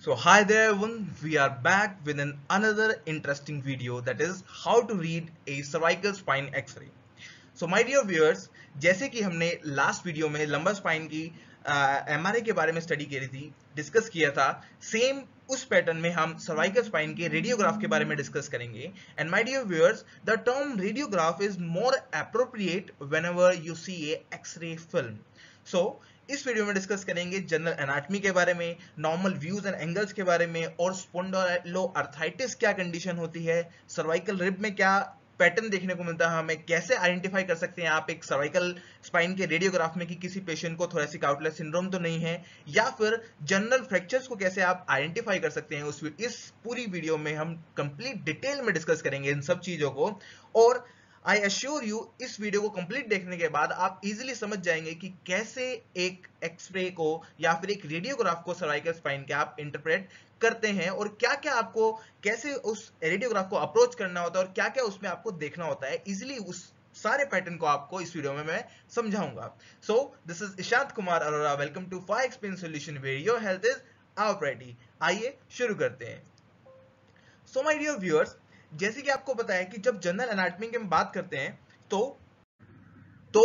So hi there everyone, we are back with another interesting video, that is how to read a cervical spine x-ray. So my dear viewers, जैसे कि हमने last video में lumbar spine की MRI के बारे में study करी थी, डिस्कस किया था, सेम उस पैटर्न में हम सर्वाइकल स्पाइन के रेडियोग्राफ के बारे में डिस्कस करेंगे. And my dear viewers, the term radiograph is more appropriate whenever you see a X-ray film. So इस वीडियो में डिस्कस करेंगे जनरल एनाटॉमी के बारे में, नॉर्मल व्यूज एंड एंगल्स के बारे में, और स्पॉन्डिलोआर्थराइटिस क्या कंडीशन होती है, सर्वाइकल रिब में क्या पैटर्न देखने को मिलता है, हमें कैसे आइडेंटिफाई कर सकते हैं आप एक सर्वाइकल स्पाइन के रेडियोग्राफ में कि किसी पेशेंट को थोरेसिक आउटलेट सिंड्रोम तो नहीं है, या फिर जनरल फ्रैक्चर्स को कैसे आप आइडेंटिफाई कर सकते हैं. इस पूरी वीडियो में हम कंप्लीट डिटेल में डिस्कस करेंगे इन सब चीजों को. और आई एश्योर यू, इस वीडियो को कंप्लीट देखने के बाद आप इजीली समझ जाएंगे कि कैसे एक एक्सरे को या फिर एक रेडियोग्राफ को सर्वाइकल स्पाइन के आप इंटरप्रेट करते हैं, और क्या क्या आपको कैसे उस रेडियोग्राफ को अप्रोच करना होता है और क्या क्या उसमें आपको देखना होता है. इजीली उस सारे पैटर्न को आपको इस वीडियो में मैं समझाऊंगा. So this is Ishant Kumar Arora. Welcome to five explain solution where your health is our priority. आइए शुरू करते हैं. सो माय डियर व्यूअर्स, जैसे कि आपको पता है कि जब जनरल एनाटॉमी की हम बात करते हैं तो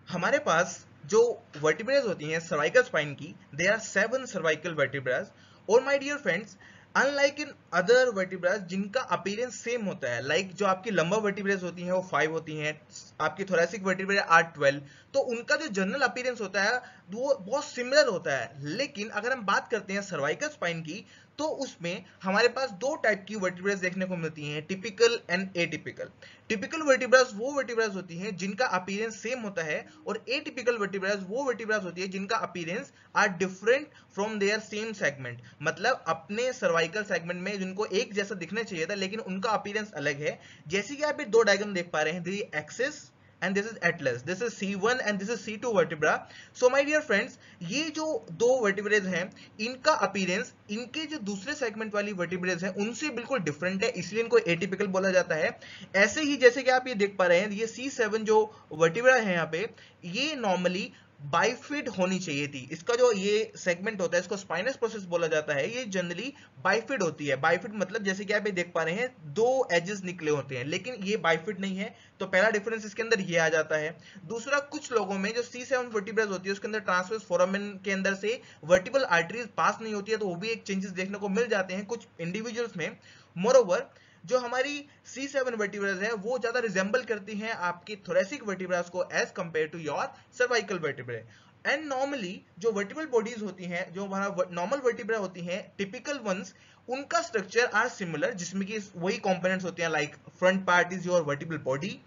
हमारे पास जो वर्टिब्रेज होती हैं सर्वाइकल स्पाइन की, दे आर 7 सर्वाइकल वर्टिब्रेज. और my dear friends, unlike in other vertebrae जिनका अपीयरेंस सेम होता है, लाइक जो आपकी लंबर वर्टिब्रेज होती हैं वो 5 होती हैं, आपकी थोरेसिक वर्टिब्रेज आर 12, तो उनका जो जनरल अपीयरेंस होता है वो बहुत सिमिलर होता है. लेकिन अगर हम बात करते हैं सर्वाइकल स्पाइन की, तो उसमें हमारे पास दो टाइप की वर्टिब्रेज देखने को मिलती हैं, typical and atypical. Typical vertebrae वो वर्टिब्रेज होती हैं जिनका अपीयरेंस सेम होता है, और एटिपिकल वर्टिब्रेज वो वर्टिब्रेज होती है जिनका appearance are different from their same segment. मतलब अपने सर्वाइकल सेगमेंट में जिनको एक जैसा दिखना चाहिए था लेकिन उनका अपीयरेंस अलग है. जैसे कि आप ये दो डायग्राम देख पा रहे हैं, this axis and this is atlas, this is C1 and this is C2 vertebra. So my dear friends, ये जो दो vertebrae हैं, इनका अपीयरेंस इनके जो दूसरे सेगमेंट वाली vertebrae हैं उनसे बिल्कुल डिफरेंट है, इसलिए इनको एटिपिकल बोला जाता है. ऐसे ही जैसे कि आप ये देख पा रहे हैं, ये C7 जो vertebra है यहाँ पे, ये नॉर्मली बाइफिड होनी चाहिए थी. इसका जो ये सेगमेंट होता है, इसको स्पाइनस प्रोसेस बोला जाता है, ये जनरली बाइफिड होती है. बाइफिड मतलब जैसे कि आप ये देख पा रहे हैं, दो एजेस निकले होते हैं, लेकिन ये बाइफिड नहीं है. तो पहला डिफरेंस इसके अंदर ये आ जाता है. दूसरा, कुछ लोगों में जो C7 वर्टिब्रेज होती है उसके अंदर ट्रांसवर्स फोरामेन के अंदर से वर्टिबल आर्टरीज पास नहीं होती है, तो वो भी एक चेंजेस देखने को मिल जाते हैं कुछ इंडिविजुअल्स में. मोरओवर, जो हमारी C7 वर्टिब्रेज है वो ज्यादा रिजेंबल करती हैं आपकी थोरेसिक वर्टिब्रेज को as compare to your cervical vertebrae. And normally जो वर्टिबल बॉडीज होती हैं, जो हमारा नॉर्मल वर्टिब्रा होती हैं, टिपिकल वंस, उनका स्ट्रक्चर आर सिमिलर, जिसमें कि वही कंपोनेंट्स होते हैं, like front part is your vertebral body,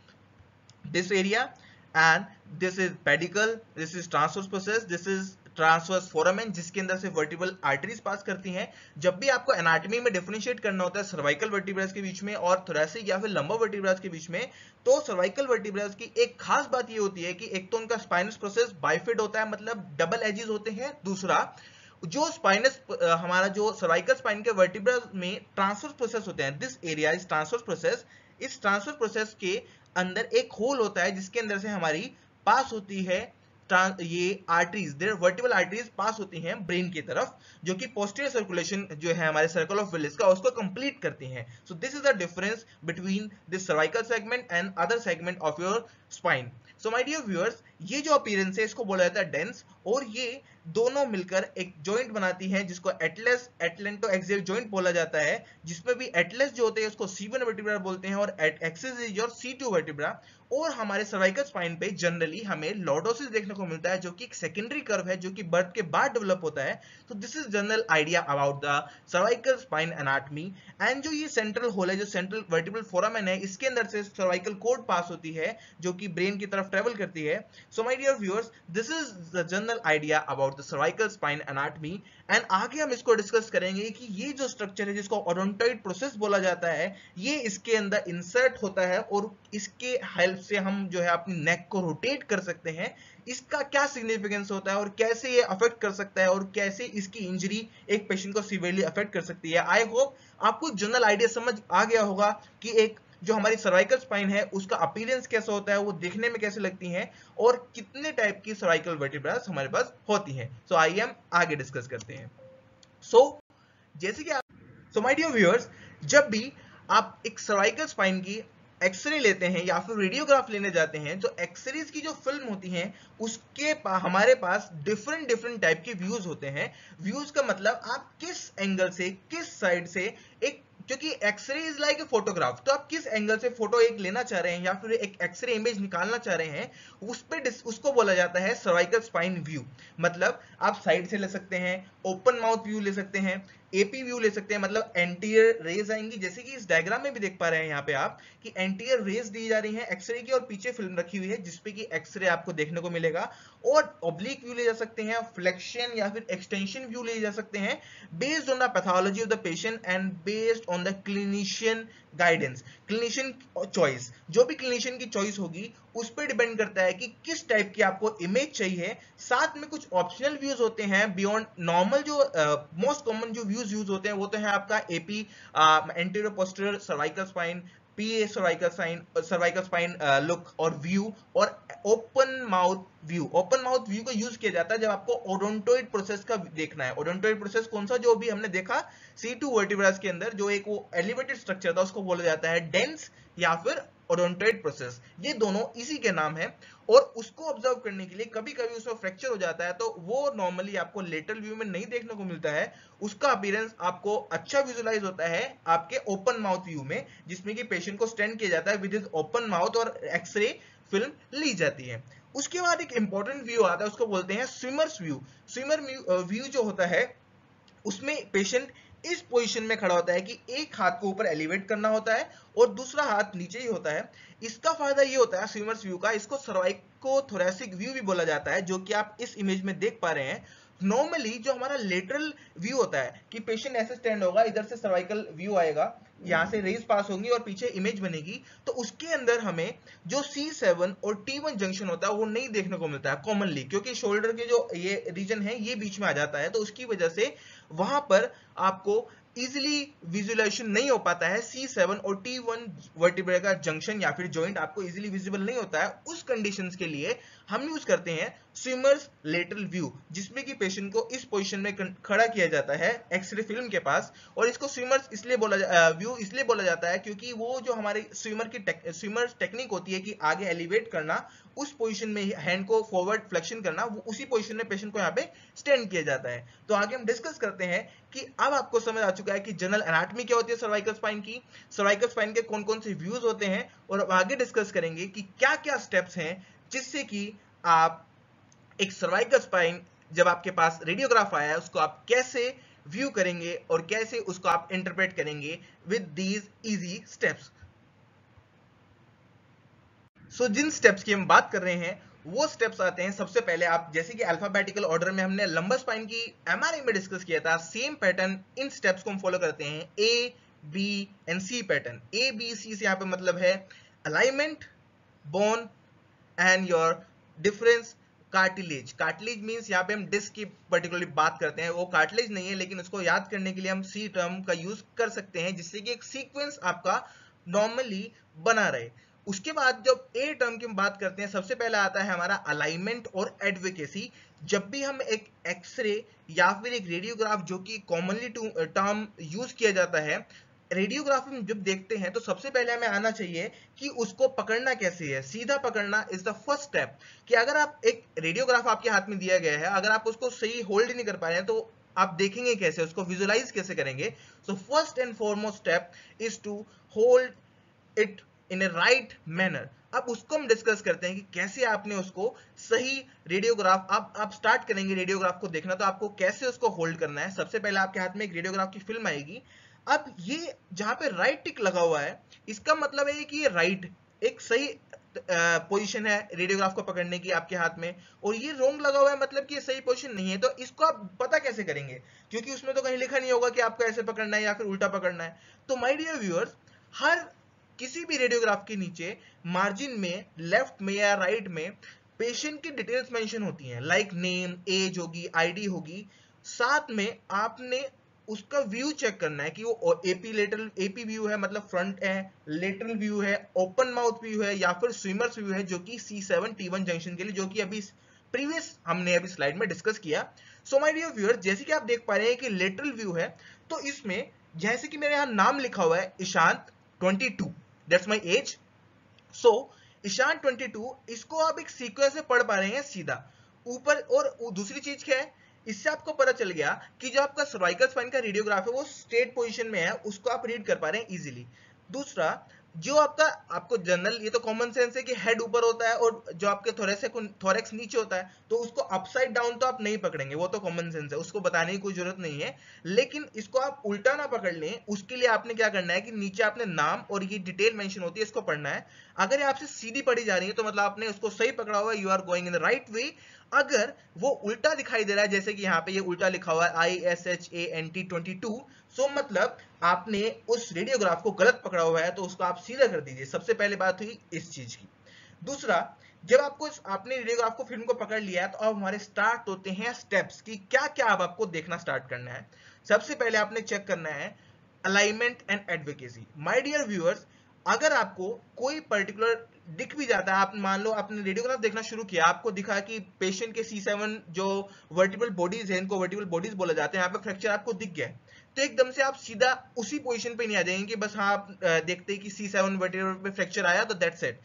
this area, and this is pedicle, this is transverse process, this is transverse foramen, जिसके अंदर से वर्टिबल आर्टरीज पास करती हैं. जब भी आपको एनाटॉमी में डिफरेंशिएट करना होता है सर्वाइकल वर्टिब्रेज के बीच में और थोरेसिक या फिर लंबर वर्टिब्रेज के बीच में, तो सर्वाइकल वर्टिब्रेज की एक खास बात ये होती है कि एक तो उनका स्पाइनस प्रोसेस बाइफिड होता है, मतलब डबल एजेस होते हैं. दूसरा, जो स्पाइनस हमारा जो सर्वाइकल स्पाइन के वर्टिब्रेज में ट्रांसवर्स प्रोसेस होते हैं, this area is transverse process. इस ट्रांसवर्स प्रोसेस के अंदर एक होल होता है जिसके अंदर से हमारी पास होती है ये आर्टरीज, देयर वर्टिबल आर्टरीज पास होती हैं ब्रेन की तरफ, जो कि पोस्टीरियर सर्कुलेशन जो है हमारे सर्कल ऑफ विलिस का, उसको कंप्लीट करती हैं. So this is the difference between this cervical segment and other segment of your spine. So my dear viewers, ये जो अपीयरेंस है इसको बोला जाता है डेंस, और ये दोनों मिलकर एक जॉइंट बनाती हैं जिसको एटलस एटलेंटो एक्सियल जॉइंट बोला जाता है, जिसमें भी एटलस जो होते हैं उसको C1 वर्टिब्रा बोलते हैं और axis is your C2 vertebra. और हमारे सर्वाइकल स्पाइन पे जनरली हमें लॉर्डोसिस देखने को मिलता है, जो कि एक सेकेंडरी कर्व है जो कि बर्थ के बाद डेवलप होता है. तो this is general idea about the cervical spine anatomy. And जो ये सेंट्रल होल है, जो सेंट्रल वर्टिबल फोरामेन है, इसके अंदर से सर्वाइकल कॉर्ड पास होती है जो कि ब्रेन की तरफ ट्रेवल करती है. So my dear viewers, this is the general idea about the cervical spine anatomy. And आगे हम इसको डिस्कस करेंगे कि ये जो स्ट्रक्चर है जिसको ओडोंटॉइड प्रोसेस बोला जाता है, ये इसके अंदर इंसर्ट होता है और इसके हेल्प से हम जो है अपनी नेक को रोटेट कर सकते हैं. इसका क्या सिग्निफिकेंस होता है और कैसे ये अफेक्ट कर सकता है और कैसे इसकी इंजरी एक पेशेंट को सीवियरली अफेक्ट कर सकती है. आई होप आपको जनरल आइडिया समझ आ गया होगा कि एक जो हमारी सर्वाइकल स्पाइन है उसका अपीयरेंस कैसा होता है, वो देखने में कैसे लगती हैं, और कितने टाइप की सर्वाइकल वर्टिब्रेज हमारे पास होती हैं. सो आइए हम आगे डिस्कस करते हैं. सो जैसे कि आप सो माय डियर व्यूअर्स, जब भी आप एक सर्वाइकल स्पाइन की एक्सरे लेते हैं या फिर रेडियोग्राफ लेने जाते हैं, तो एक्सरेज की जो फिल्म होती है उसके हमारे पास डिफरेंट डिफरेंट टाइप के व्यूज होते हैं। व्यूज का मतलब आप किस एंगल से, किस साइड से एक, क्योंकि x ray is like a photograph, तो आप किस एंगल से फोटो एक लेना चाह रहे हैं या फिर एक एक्सरे इमेज निकालना चाह रहे हैं, उस पे उसको बोला जाता है सर्वाइकल स्पाइन व्यू। मतलब आप साइड से ले सकते हैं, ओपन माउथ व्यू ले सकते हैं, एपी व्यू ले सकते हैं, मतलब एंटीरियर रेज आएंगी, जैसे कि इस डायग्राम में भी देख पा रहे हैं यहाँ पे आप कि एंटीरियर रेज दी जा रही है एक्सरे की और पीछे फिल्म रखी हुई है जिसपे कि एक्सरे आपको देखने को मिलेगा। और ऑब्लिक व्यू ले जा सकते हैं, फ्लेक्शन या फिर एक्सटेंशन व्यू ले जा सकते हैं, based on the pathology of the patient and based on the clinician guidance, clinician choice. जो भी क्लिनिशियन की चॉइस होगी उस पर डिपेंड करता है कि किस टाइप की आपको इमेज चाहिए। साथ में कुछ ऑप्शनल व्यूज होते हैं बियॉन्ड नॉर्मल, जो मोस्ट कॉमन जो व्यूज यूज होते हैं वो तो है आपका AP, anterior posterior cervical spine, PA cervical spine look और व्यू, और open mouth view. Open mouth view को यूज किया जाता है जब आपको ओडोंटोइड प्रोसेस का देखना है। ओडोंटोइड प्रोसेस कौन सा, जो भी हमने देखा C2 वर्टिब्रास के अंदर जो एक वो एलिवेटेड स्ट्रक्चर था उसको बोला जाता है डेंस या फिर ओडोंटोइड प्रोसेस। ये दोनों इसी के नाम है। और उसको ऑब्जर्व करने के लिए कभी कभी उसमें फ्रैक्चर हो जाता है, तो वो नॉर्मली आपको लेटरल व्यू में नहीं देखने को मिलता है। उसका अपीयरेंस आपको अच्छा विजुलाइज होता है आपके ओपन माउथ व्यू में, जिसमें कि पेशेंट को स्टेंट किया जाता है विद हिज ओपन माउथ और एक्सरे फिल्म ली जाती है। उसके बाद एक इंपॉर्टेंट व्यू आता है, उसको बोलते हैं स्विमर्स व्यू। स्विमर व्यू जो होता है उसमें पेशेंट इस पोजीशन में खड़ा होता है कि एक हाथ को ऊपर एलिवेट करना होता है और दूसरा हाथ नीचे ही होता है। इसका फायदा ये होता है स्विमर्स व्यू का, इसको सर्वाइकोथोरैसिक व्यू भी बोला जाता है, जो कि आप इस इमेज में देख पा रहे हैं। नॉर्मली जो हमारा लेटरल व्यू होता है कि पेशेंट ऐसे स्टैंड होगा, इधर से सर्वाइकल व्यू आएगा, यहाँ से रेज पास होंगी और पीछे इमेज बनेगी, तो उसके अंदर हमें जो C7 और T1 जंक्शन होता है वो नहीं देखने को मिलता है कॉमनली, क्योंकि शोल्डर के जो ये रीजन है ये बीच में आ जाता है, तो उसकी वजह से वहां पर आपको इजिली विजुअलाइजेशन नहीं हो पाता है। C7 और T1 वर्टिब्रा का जंक्शन या फिर जॉइंट आपको इजिली विजिबल नहीं होता है। उस कंडीशंस के लिए हम यूज करते हैं स्विमर्स लेटरल व्यू, जिसमें कि पेशेंट को इस पोजीशन में खड़ा किया जाता है एक्सरे फिल्म के पास। और इसको स्विमर्स इसलिए व्यू इसलिए बोला जाता है क्योंकि वो जो हमारे स्विमर्स टेक्निक होती है कि आगे एलिवेट करना, उस पोजीशन में हैंड को फॉरवर्ड फ्लेक्शन करना, वो उसी पोजीशन में पेशेंट को यहाँ पे स्टैंड किया जाता है। तो आगे हम डिस्कस करते हैं कि अब आपको समझ आ चुका है कि जनरल एनाटॉमी क्या होती है सर्वाइकल स्पाइन की, सर्वाइकल स्पाइन के कौन कौन से व्यूज होते हैं, और अब आगे डिस्कस करेंगे कि क्या क्या स्टेप्स हैं जिससे कि आप एक सर्वाइकल स्पाइन जब आपके पास रेडियोग्राफ आया है उसको आप कैसे व्यू करेंगे और कैसे उसको आप इंटरप्रेट करेंगे with these easy steps. So जिन स्टेप्स की हम बात कर रहे हैं वो स्टेप्स आते हैं, सबसे पहले आप जैसे कि अल्फाबेटिकल ऑर्डर में हमने लंबर स्पाइन की एमआरआई में डिस्कस किया था, सेम पैटर्न इन स्टेप्स को हम फॉलो करते हैं, A B and C pattern. A B C से यहाँ पे मतलब है alignment, bone and your difference, cartilage. Cartilage means यहाँ पे हम डिस्क की पर्टिकुलरली बात करते हैं, वो कार्टिलेज नहीं है लेकिन उसको याद करने के लिए हम सी टर्म का यूज कर सकते हैं जिससे कि एक सीक्वेंस आपका नॉर्मली बना रहे। उसके बाद जब ए टर्म की हम बात करते हैं, सबसे पहला आता है हमारा अलाइनमेंट और एडवोकेसी। जब भी हम एक एक्सरे या फिर एक रेडियोग्राफ, जो कि कॉमनली टर्म यूज किया जाता है, रेडियोग्राफी में जब देखते हैं तो सबसे पहले हमें आना चाहिए कि उसको पकड़ना कैसे है। सीधा पकड़ना इज द फर्स्ट स्टेप। कि अगर आप एक रेडियोग्राफ आपके हाथ में दिया गया है, अगर आप उसको सही होल्ड नहीं कर पा रहे हैं तो आप देखेंगे कैसे, उसको विजुलाइज कैसे करेंगे। So first and foremost step is to hold it in a right manner. अब उसको हम डिस्कस करते हैं कि कैसे आपने उसको सही रेडियोग्राफ, आप स्टार्ट करेंगे रेडियोग्राफ को देखना तो आपको कैसे उसको होल्ड करना है। सबसे पहले आपके हाथ में एक रेडियोग्राफ की फिल्म आएगी। अब ये जहां पे राइट टिक लगा हुआ है इसका मतलब है कि ये राइट एक सही पोजीशन है रेडियोग्राफ को पकड़ने की आपके हाथ में, और ये रोंग लगा हुआ है मतलब कि ये सही पोजीशन नहीं है। तो इसको आप पता कैसे करेंगे, क्योंकि उसमें तो कहीं लिखा नहीं होगा कि आपको ऐसे पकड़ना है या फिर उल्टा पकड़ना है। तो माय डियर व्यूअर्स, हर किसी भी रेडियोग्राफ के नीचे मार्जिन में, लेफ्ट में या राइट में पेशेंट की डिटेल्स मेंशन होती हैं, लाइक नेम, एज होगी, आईडी होगी। साथ में आपने उसका व्यू चेक करना है कि वो एपी व्यू है मतलब फ्रंट है, लेटरल व्यू है, ओपन माउथ व्यू है या फिर स्विमर्स व्यू है, जो कि C7 T1 जंक्शन के लिए, जो कि अभी प्रीवियस हमने अभी स्लाइड में डिस्कस किया। सो माय डियर व्यूअर, जैसे कि आप देख पा रहे हैं कि लेटरल व्यू है, तो इसमें जैसे कि मेरे यहाँ नाम लिखा हुआ है ईशांत 22, दैट्स माय एज। सो ईशांत 22, इसको आप एक सीक्वेंस में पढ़ पा रहे हैं सीधा ऊपर। और दूसरी चीज क्या है, इससे आपको पता चल गया कि जो आपका सर्वाइकल स्पाइन का रेडियोग्राफ है वो स्ट्रेट पोजीशन में है, उसको आप रीड कर पा रहे हैं इजीली। दूसरा, जो आपको जनरल, ये तो कॉमन सेंस है कि हेड ऊपर होता है और जो आपके थोरेक्स नीचे होता है, तो उसको अपसाइड डाउन तो आप नहीं पकड़ेंगे, वो तो कॉमन सेंस है, उसको बताने की कोई जरूरत नहीं है। लेकिन इसको आप उल्टा ना पकड़ लें, उसके लिए आपने क्या करना है कि नीचे आपने नाम और ये डिटेल मेंशन होती है, इसको पढ़ना है। अगर ये आपसे सीधी पढ़ी जा रही है तो मतलब आपने उसको सही पकड़ा हुआ है, you are going in the right way. अगर वो उल्टा दिखाई दे रहा है, जैसे कि यहाँ पे ये उल्टा लिखा हुआ है ISHANT22, सो मतलब आपने उस रेडियोग्राफ को गलत पकड़ा हुआ है, तो उसको आप सीधा कर दीजिए। सबसे पहले बात हुई इस चीज की। दूसरा, जब आपने रेडियोग्राफ को फिल्म को पकड़ लिया है, तो अब हमारे स्टार्ट होते हैं स्टेप्स कि क्या क्या अब आपको देखना स्टार्ट करना है। सबसे पहले आपने चेक करना है alignment and advocacy. My dear viewers, अगर आपको कोई पर्टिकुलर दिख भी जाता है, आप मान लो आपने रेडियोग्राफ देखना शुरू किया, आपको दिखा कि पेशेंट के C7 जो वर्टिबल बॉडीज है, इनको वर्टिबल बॉडीज बोला जाते हैं, यहाँ पे फ्रैक्चर आपको दिख गया है, तो एकदम से आप सीधा उसी पोजीशन पे नहीं आ जाएंगे कि बस हाँ आप देखते हैं कि C7 वर्टिबल पे फ्रैक्चर आया तो दैट्स इट।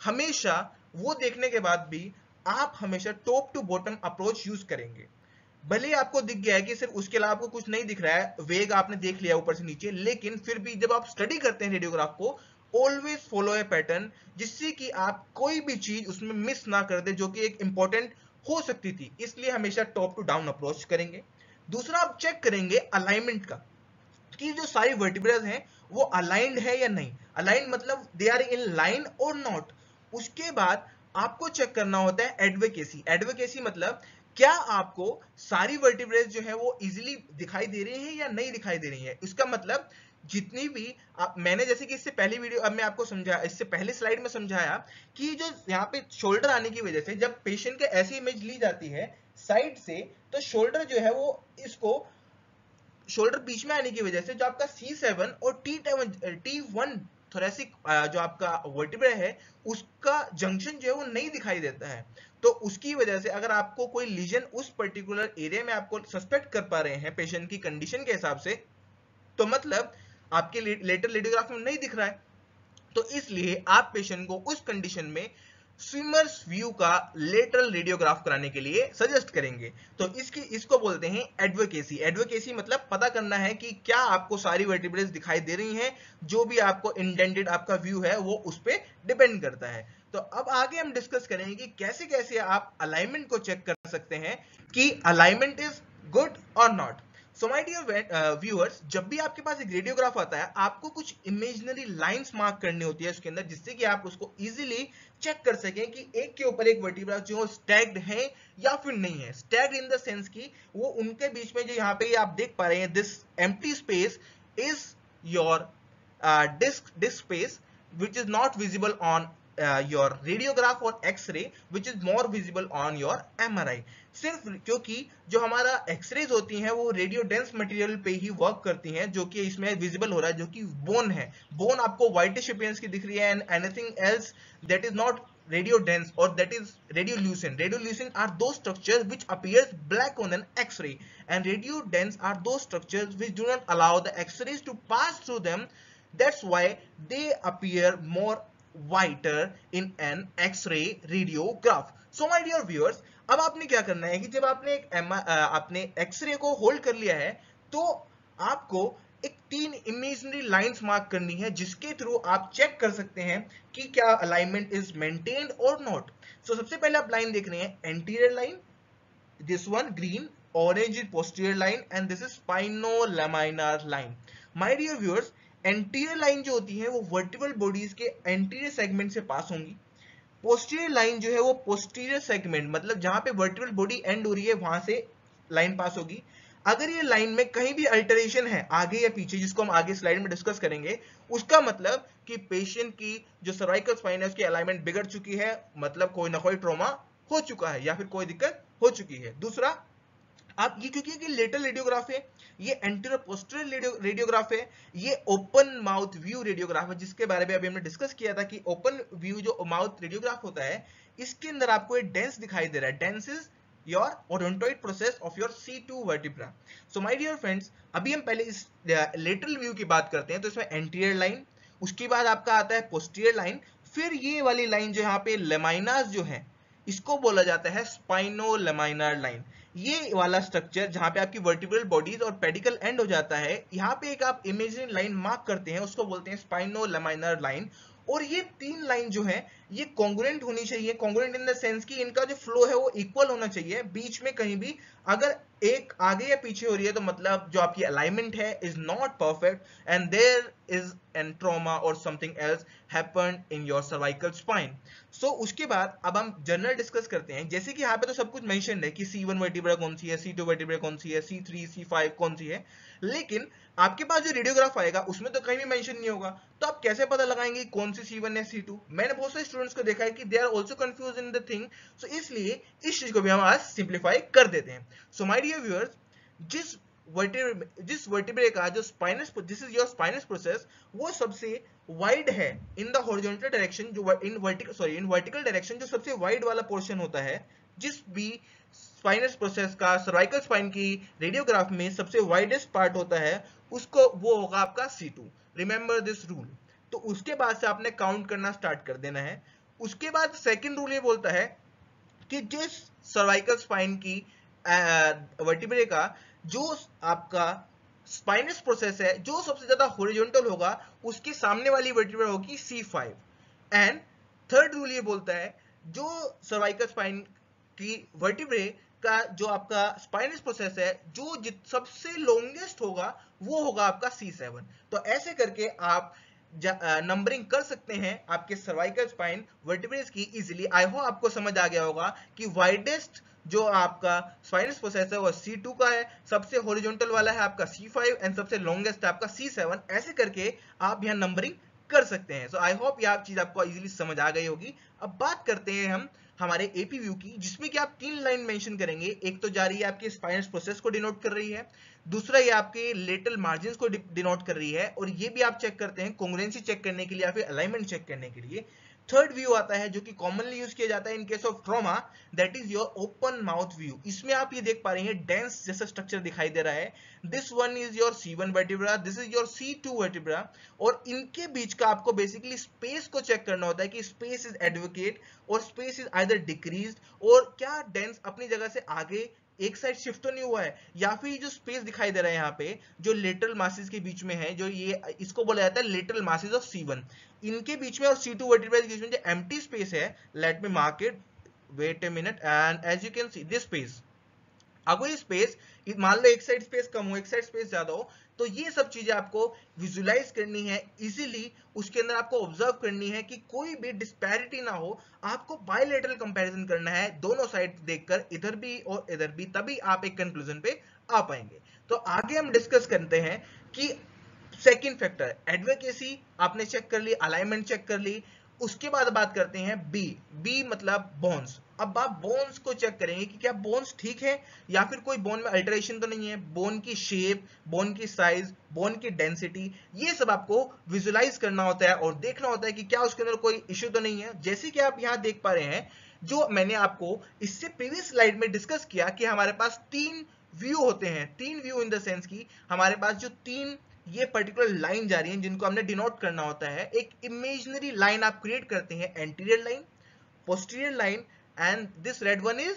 हमेशा वो देखने के बाद भी आप हमेशा top to bottom approach use करेंगे। भले ही आपको दिख गया है कि सिर्फ उसके अलावा आपको कुछ नहीं दिख रहा है, वेग आपने देख लिया ऊपर से नीचे, लेकिन फिर भी जब आप स्टडी करते हैं रेडियोग्राफ को, ऑलवेज फॉलो ए पैटर्न, जिससे कि आप कोई भी चीज उसमें मिस ना कर दे जो कि एक इंपॉर्टेंट हो सकती थी। इसलिए हमेशा टॉप टू डाउन अप्रोच करेंगे। दूसरा, आप चेक करेंगे अलाइनमेंट का, कि जो सारी वर्टिब्रेज हैं वो अलाइंड है या नहीं। अलाइंड मतलब दे आर इन लाइन और नॉट। उसके बाद आपको चेक करना होता है एडवोकेसी। एडवोकेसी मतलब क्या आपको सारी वर्टिब्रेज जो है वो इजीली दिखाई दे रही हैं या नहीं दिखाई दे रही है। इसका मतलब जितनी भी मैंने जैसे कि इससे पहली वीडियो, अब मैं आपको समझा, इससे पहले स्लाइड में समझाया कि जो यहाँ पे शोल्डर आने की वजह से जब पेशेंट के ऐसी इमेज ली जाती है साइड से, तो शोल्डर जो है वो इसको शोल्डर बीच में आने की वजह से जो आपका C7 और T1 थोरेसिक जो आपका वर्टिब्रा है, उसका जंक्शन जो है वो नहीं दिखाई देता है। तो उसकी वजह से अगर आपको कोई लीजन उस पर्टिकुलर एरिया में आपको सस्पेक्ट कर पा रहे हैं पेशेंट की कंडीशन के हिसाब से, तो मतलब आपके लेटर रेडियोग्राफ में नहीं दिख रहा है, तो इसलिए आप पेशेंट को उस कंडीशन में स्विमर्स व्यू का लेटरल रेडियोग्राफ कराने के लिए सजेस्ट करेंगे। तो इसको बोलते हैं एडवोकेसी। एडवोकेसी मतलब पता करना है कि क्या आपको सारी वर्टिब्रेज दिखाई दे रही हैं, जो भी आपको इंडेंटेड आपका व्यू है वो उस पर डिपेंड करता है। तो अब आगे हम डिस्कस करेंगे कि कैसे कैसे आप अलाइनमेंट को चेक कर सकते हैं कि अलाइनमेंट इज गुड और not. So my dear viewers, जब भी आपके पास एक रेडियोग्राफ आता है, आपको कुछ इमेजिनरी लाइंस मार्क करनी होती है उसके अंदर, जिससे कि आप उसको इजीली चेक कर सकें कि एक के ऊपर एक वर्टिब्रा जो स्टैग्ड है या फिर नहीं है। स्टैग्ड इन द सेंस कि वो उनके बीच में जो यहाँ पे आप देख पा रहे हैं, this empty space is your disk space which is not visible on your radiograph or x-ray, which is more visible on your MRI। सिर्फ क्योंकि जो हमारा एक्सरेज होती हैं वो रेडियो डेंस मटेरियल पे ही वर्क करती हैं, जो कि इसमें विजिबल हो रहा है, जो कि बोन है। बोन आपको व्हाइटिश अपीयरेंस की दिख रही है, and anything else that is not radio dense or that is radiolucent। Radiolucent are those structures which appears black on an x-ray, and radio dense are those structures which do not allow the x-rays to pass through them, that's why they appear more whiter in an x-ray radiograph। So my dear viewers, अब आपने क्या करना है कि जब आपने x ray को hold कर लिया है, तो आपको एक 3 इमेजिनरी लाइंस मार्क करनी है, जिसके थ्रू आप चेक कर सकते हैं कि क्या alignment is maintained or not. So सबसे पहले आप लाइन देख रहे हैं anterior line, this one green, orange is posterior line, and this is spinolaminar line. My dear viewers, anterior line जो होती है वो वर्टिबल बॉडीज के एंटीरियर सेगमेंट से पास होंगी। पोस्टीरियर लाइन जो है वो पोस्टीरियर सेगमेंट, मतलब जहां पे वर्टिबल बॉडी एंड हो रही है वहां से लाइन पास होगी। अगर ये लाइन में कहीं भी अल्टरेशन है आगे या पीछे, जिसको हम आगे स्लाइड में डिस्कस करेंगे, उसका मतलब कि पेशेंट की जो सर्वाइकल स्पाइन है उसकी अलाइनमेंट बिगड़ चुकी है, मतलब कोई ना कोई ट्रॉमा हो चुका है या फिर कोई दिक्कत हो चुकी है। दूसरा, आप ये क्योंकि ये लेटरल रेडियोग्राफ है, ये एंटीरियर पोस्टीरियर रेडियोग्राफ है, ये ओपन माउथ व्यू रेडियोग्राफ है, जिसके बारे में अभी हमने डिस्कस किया था कि ओपन व्यू जो माउथ रेडियोग्राफ होता है, इसके अंदर आपको एक डेंस दिखाई दे रहा है। Dens is your odontoid process of your C2 vertebra. So my dear friends, अभी हम पहले इस लेटरल व्यू की बात करते हैं। तो इसमें एंटीरियर लाइन, उसके बाद आपका आता है पोस्टीरियर लाइन, फिर ये वाली लाइन जो यहाँ पे लेमाइनास जो है, इसको बोला जाता है स्पाइनो-लेमाइनर लाइन। ये वाला स्ट्रक्चर जहां पे आपकी वर्टिब्रल बॉडीज और पेडिकल एंड हो जाता है, यहाँ पे एक आप इमेजिनरी लाइन मार्क करते हैं, उसको बोलते हैं स्पाइनो-लेमाइनर लाइन। और ये तीन लाइन जो है ये कॉन्ग्रुएंट होनी चाहिए। कॉन्ग्रुएंट इन द सेंस कि इनका जो फ्लो है वो इक्वल होना चाहिए, बीच में कहीं भी अगर एक आगे या पीछे हो रही है तो मतलब जो आपकी अलाइनमेंट है is not perfect and there is an trauma or something else happened in your cervical spine. So उसके बाद अब हम जनरल डिस्कस करते हैं। जैसे कि यहाँ पे तो सब कुछ मेंशन है कि C1 वर्टिब्रा कौन सी है, C2 वर्टिब्रा कौन सी है, C3 C5 कौन सी है, लेकिन आपके पास जो रेडियोग्राफ आएगा उसमें तो कहीं भी मेंशन नहीं होगा। तो आप कैसे पता लगाएंगे कौन सी C1 है C2? मैंने बहुत सारे स्टूडेंट्स को देखा है कि they are also confuse in the thing. So इसलिए इस चीज को भी हम आज सिंप्लीफाई कर देते हैं। सो माय डियर व्यूअर्स, जिस वर्टिब्रे का जो spinous, this is your spinous process, वो सबसे वाइड है इन द हॉरिजॉन्टल डायरेक्शन, जो इन वर्टिकल डायरेक्शन जो सबसे वाइड वाला पोर्शन होता है, जिस भी स्पाइनस प्रोसेस का सर्वाइकल स्पाइन की रेडियोग्राफ में सबसे वाइडेस्ट पार्ट होता है, उसको वो होगा आपका C2। Remember this rule. तो उसके बाद से आपने काउंट करना स्टार्ट कर देना है। उसके बाद सेकंड रूल ये बोलता है कि जिस सर्वाइकल स्पाइन की वर्टिब्रे का जो आपका स्पाइनस प्रोसेस है जो सबसे ज्यादा हॉरिजॉन्टल होगा, उसके सामने वाली वर्टिब्रा होगी C5। एंड थर्ड रूल ये बोलता है जो सर्वाइकल स्पाइन की वर्टिब्रे का जो आपका स्पाइनस प्रोसेस है जो सबसे लॉन्गेस्ट होगा वो होगा आपका C7। तो ऐसे करके आप नंबरिंग कर सकते हैं आपके सर्वाइकल स्पाइन वर्टिब्रेस की इजीली। आई होप आपको समझ आ गया होगा कि वाइडेस्ट जो आपका स्पाइनस प्रोसेस है वो C2 का है, सबसे हॉरिजॉन्टल वाला है आपका C5 एंड सबसे लॉन्गेस्ट है आपका C7। ऐसे करके आप यहां नंबरिंग कर सकते हैं। सो आई होप यह चीज आपको इजीली समझ आ गई होगी। अब बात करते हैं हम हमारे एपी व्यू की, जिसमें कि आप तीन लाइन मेंशन करेंगे। एक तो जा रही है आपके स्पाइनस प्रोसेस को डिनोट कर रही है, दूसरा ये आपके लेटरल मार्जिन्स को डिनोट कर रही है, और ये भी आप चेक करते हैं कॉन्ग्रुएंसी चेक करने के लिए या फिर अलाइनमेंट चेक करने के लिए। थर्ड व्यू आता है जो कि कॉमनली यूज किया जाता है in case of trauma, that is your open mouth view. इसमें आप ये देख पा रहे हैं डेंस जैसा स्ट्रक्चर दिखाई दे रहा है। This one is your C1 vertebra, this is your C2 vertebra, और इनके बीच का आपको बेसिकली स्पेस को चेक करना होता है कि स्पेस इज एडवोकेट और स्पेस इज आइदर डिक्रीज्ड, और क्या डेंस अपनी जगह से आगे एक साइड शिफ्ट तो नहीं हुआ है, या फिर जो स्पेस दिखाई दे रहा है यहाँ पे जो लेटरल मासेस के बीच में है, जो ये इसको बोला जाता है लेटरल मासेस ऑफ C1, इनके बीच में और C2 वर्टिब्रा के बीच में जो एम्प्टी स्पेस है, let me mark it, wait a minute, and as you can see this space, अगर ये स्पेस मान लो एक साइड स्पेस कम हो एक साइड स्पेस ज्यादा हो, तो ये सब चीजें आपको विजुलाइज करनी है इजीली। उसके अंदर आपको ऑब्जर्व करनी है कि कोई भी डिस्पैरिटी ना हो। आपको बायलैटरल कंपैरिजन करना है दोनों साइड देखकर, इधर भी और इधर भी, तभी आप एक कंक्लूजन पे आ पाएंगे। तो आगे हम डिस्कस करते हैं कि सेकंड फैक्टर एडवोकेसी आपने चेक कर ली, अलाइनमेंट चेक कर ली। उसके बाद बात करते हैं बी मतलब बोन्स। अब आप बोन्स को चेक करेंगे कि क्या बोन्स ठीक है या फिर कोई बोन में अल्टरेशन तो नहीं है। बोन की शेप, बोन की साइज, बोन की डेंसिटी, ये सब आपको विजुलाइज करना होता है और देखना होता है कि क्या उसके अंदर कोई इश्यू तो नहीं है। जैसे कि आप यहां देख पा रहे हैं, जो मैंने आपको इससे प्रीवियस स्लाइड में डिस्कस किया कि हमारे पास तीन व्यू होते हैं। तीन व्यू इन द सेंस की हमारे पास जो तीन ये पर्टिकुलर लाइन जा रही है जिनको हमने डिनोट करना होता है। एक इमेजिनरी लाइन आप क्रिएट करते हैं, anterior line, posterior line, and this red one is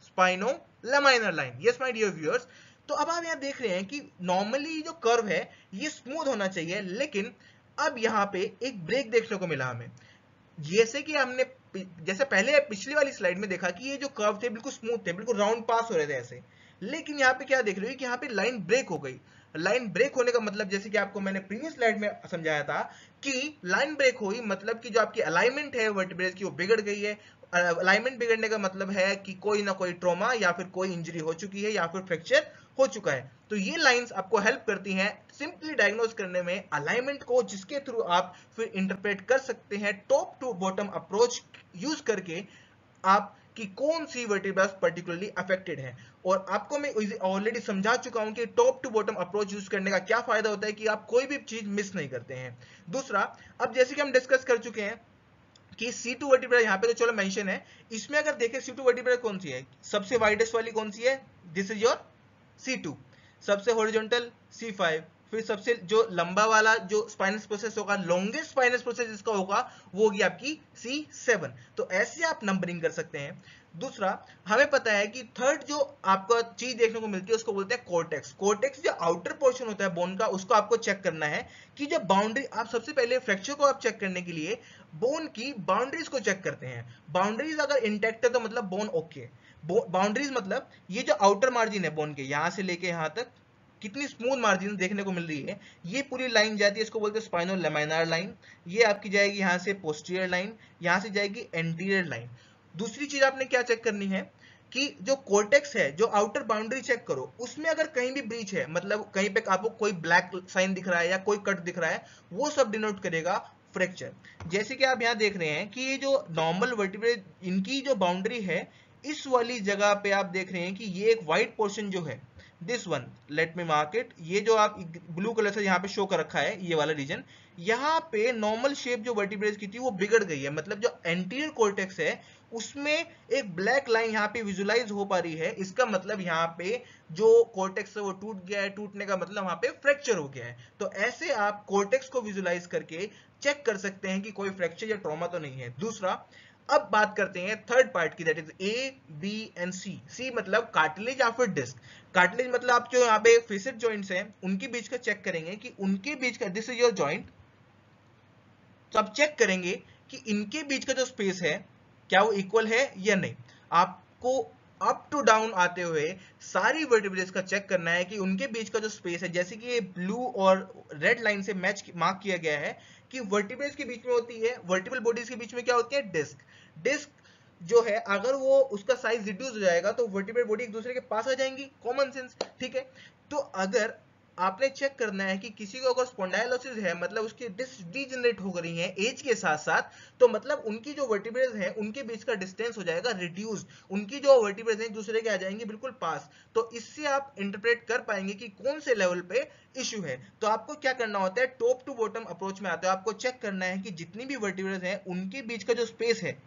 spinolaminar line. Yes my dear viewers, तो अब आप यहां देख रहे हैं कि नॉर्मली जो कर्व है ये स्मूथ होना चाहिए, लेकिन अब यहां पे एक ब्रेक देखने को मिला हमें। जैसे कि हमने जैसे पहले पिछली वाली स्लाइड में देखा कि ये जो कर्व थे बिल्कुल स्मूथ थे, बिल्कुल राउंड पास हो रहे थे ऐसे, लेकिन यहाँ पे क्या देख रहे हो कि यहाँ पे लाइन ब्रेक हो गई। लाइन ब्रेक होने का मतलब, जैसे कि आपको मैंने प्रीवियस स्लाइड में समझाया था कि लाइन ब्रेक हुई मतलब कि जो आपकी अलाइनमेंट है वर्टिब्रेस की वो बिगड़ गई है। अलाइनमेंट बिगड़ने का मतलब है कि कोई ना कोई ट्रॉमा या फिर कोई इंजरी हो चुकी है या फिर फ्रैक्चर हो चुका है। तो ये लाइंस आपको हेल्प करती हैं सिंपली डायग्नोज करने में अलाइनमेंट को, जिसके थ्रू आप फिर इंटरप्रेट कर सकते हैं top to bottom approach use करके आप कि कौन सी वर्टिब्रास पर्टिकुलरली अफेक्टेड है। और आपको मैं ऑलरेडी समझा चुका हूं कि top to bottom approach use करने का क्या फायदा होता है कि आप कोई भी चीज मिस नहीं करते हैं। दूसरा, अब जैसे कि हम डिस्कस कर चुके हैं कि C2 वर्टिब्रा यहाँ पे तो चलो मेंशन है, इसमें अगर देखें C2 वर्टिब्रा कौन सी है, सबसे वाइडेस्ट वाली कौन सी है, दिस इज योर C2, सबसे हॉरिजॉन्टल C5, फिर सबसे जो लंबा वाला जो स्पाइनस प्रोसेस होगा, लॉन्गेस्ट स्पाइनस प्रोसेस जिसका होगा वो होगी आपकी C7। तो ऐसे आप नंबरिंग कर सकते हैं। दूसरा, हमें पता है कि थर्ड जो आपको चीज देखने को मिलती है उसको बोलते हैं कोर्टेक्स। कोर्टेक्स जो आउटर पोर्शन होता है बोन का, उसको आपको चेक करना है कि जो बाउंड्री, आप सबसे पहले फ्रैक्चर को आप चेक करने के लिए बोन की बाउंड्रीज को चेक करते हैं। बाउंड्रीज अगर इंटैक्ट है तो मतलब बोन ओके। बाउंड्रीज मतलब ये जो आउटर मार्जिन है बोन के, यहां से लेके यहां तक कितनी स्मूथ मार्जिन देखने को मिल रही है, ये पूरी लाइन जाती है, इसको बोलते हैं स्पाइनो लेमिनार लाइन। ये आपकी जाएगी यहां से पोस्टीरियर लाइन, यहां से जाएगी एंटीरियर लाइन। दूसरी चीज आपने क्या चेक करनी है कि जो कोर्टेक्स है, जो आउटर बाउंड्री चेक करो, उसमें अगर कहीं भी ब्रीच है, मतलब कहीं पे आपको कोई ब्लैक साइन दिख रहा है या कोई कट दिख रहा है, वो सब डिनोट करेगा फ्रैक्चर। जैसे कि आप यहाँ देख रहे हैं कि ये जो नॉर्मल वर्टिब्रे, इनकी जो बाउंड्री है, इस वाली जगह पे आप देख रहे हैं कि ये एक व्हाइट पोर्शन जो है, this one, late me mark it, ये जो आप ब्लू कलर से यहाँ पे शो कर रखा है, ये वाला रीजन, यहाँ पे नॉर्मल शेप जो वर्टिब्रेज की थी वो बिगड़ गई है। मतलब जो एंटीरियर कोर्टेक्स है उसमें एक ब्लैक लाइन यहाँ पे विजुलाइज हो पा रही है। इसका मतलब यहाँ पे जो कोर्टेक्स है वो टूट गया है, टूटने का मतलब वहां पे फ्रैक्चर हो गया है। तो ऐसे आप कोर्टेक्स को विजुलाइज करके चेक कर सकते हैं कि कोई फ्रैक्चर या ट्रॉमा तो नहीं है। दूसरा, अब बात करते हैं थर्ड पार्ट की, that is A, B and C. C मतलब कार्टिलेज या फिर डिस्क। कार्टिलेज मतलब आप जो यहाँ पे फेसेट जॉइंट्स हैं उनके बीच का चेक करेंगे कि उनके बीच का, दिस इज योर जॉइंट, तो आप चेक करेंगे कि इनके बीच का जो स्पेस है क्या वो इक्वल है या नहीं। आपको अप टू डाउन आते हुए सारी वर्टिब्रेज का चेक करना है कि उनके बीच का जो स्पेस है, जैसे कि ये ब्लू और रेड लाइन से मैच मार्क किया गया है कि वर्टिब्रेज के बीच में होती है, वर्टिबल बॉडीज के बीच में क्या होती है, डिस्क। डिस्क जो है अगर वो उसका साइज रिड्यूस हो जाएगा तो वर्टिब्रेट बॉडी एक दूसरे के पास आ जाएंगी, कॉमन सेंस, ठीक है। तो अगर आपने चेक करना है कि किसी को अगर स्पॉन्डाइलोसिस है, मतलब उसकी डिस्क डीजनरेट हो रही है एज के साथ साथ, तो मतलब उनकी जो वर्टिब्रेज हैं उनके बीच का डिस्टेंस हो जाएगा रिड्यूस, उनकी जो वर्टिब्रेज हैं एक दूसरे के आ जाएंगी बिल्कुल पास। तो इससे आप इंटरप्रेट कर पाएंगे कि कौन से लेवल पे इश्यू है। तो आपको क्या करना होता है, टॉप टू बॉटम अप्रोच में आते हो, आपको चेक करना है कि जितनी भी वर्टिब्रेज हैं उनके बीच का जो स्पेस है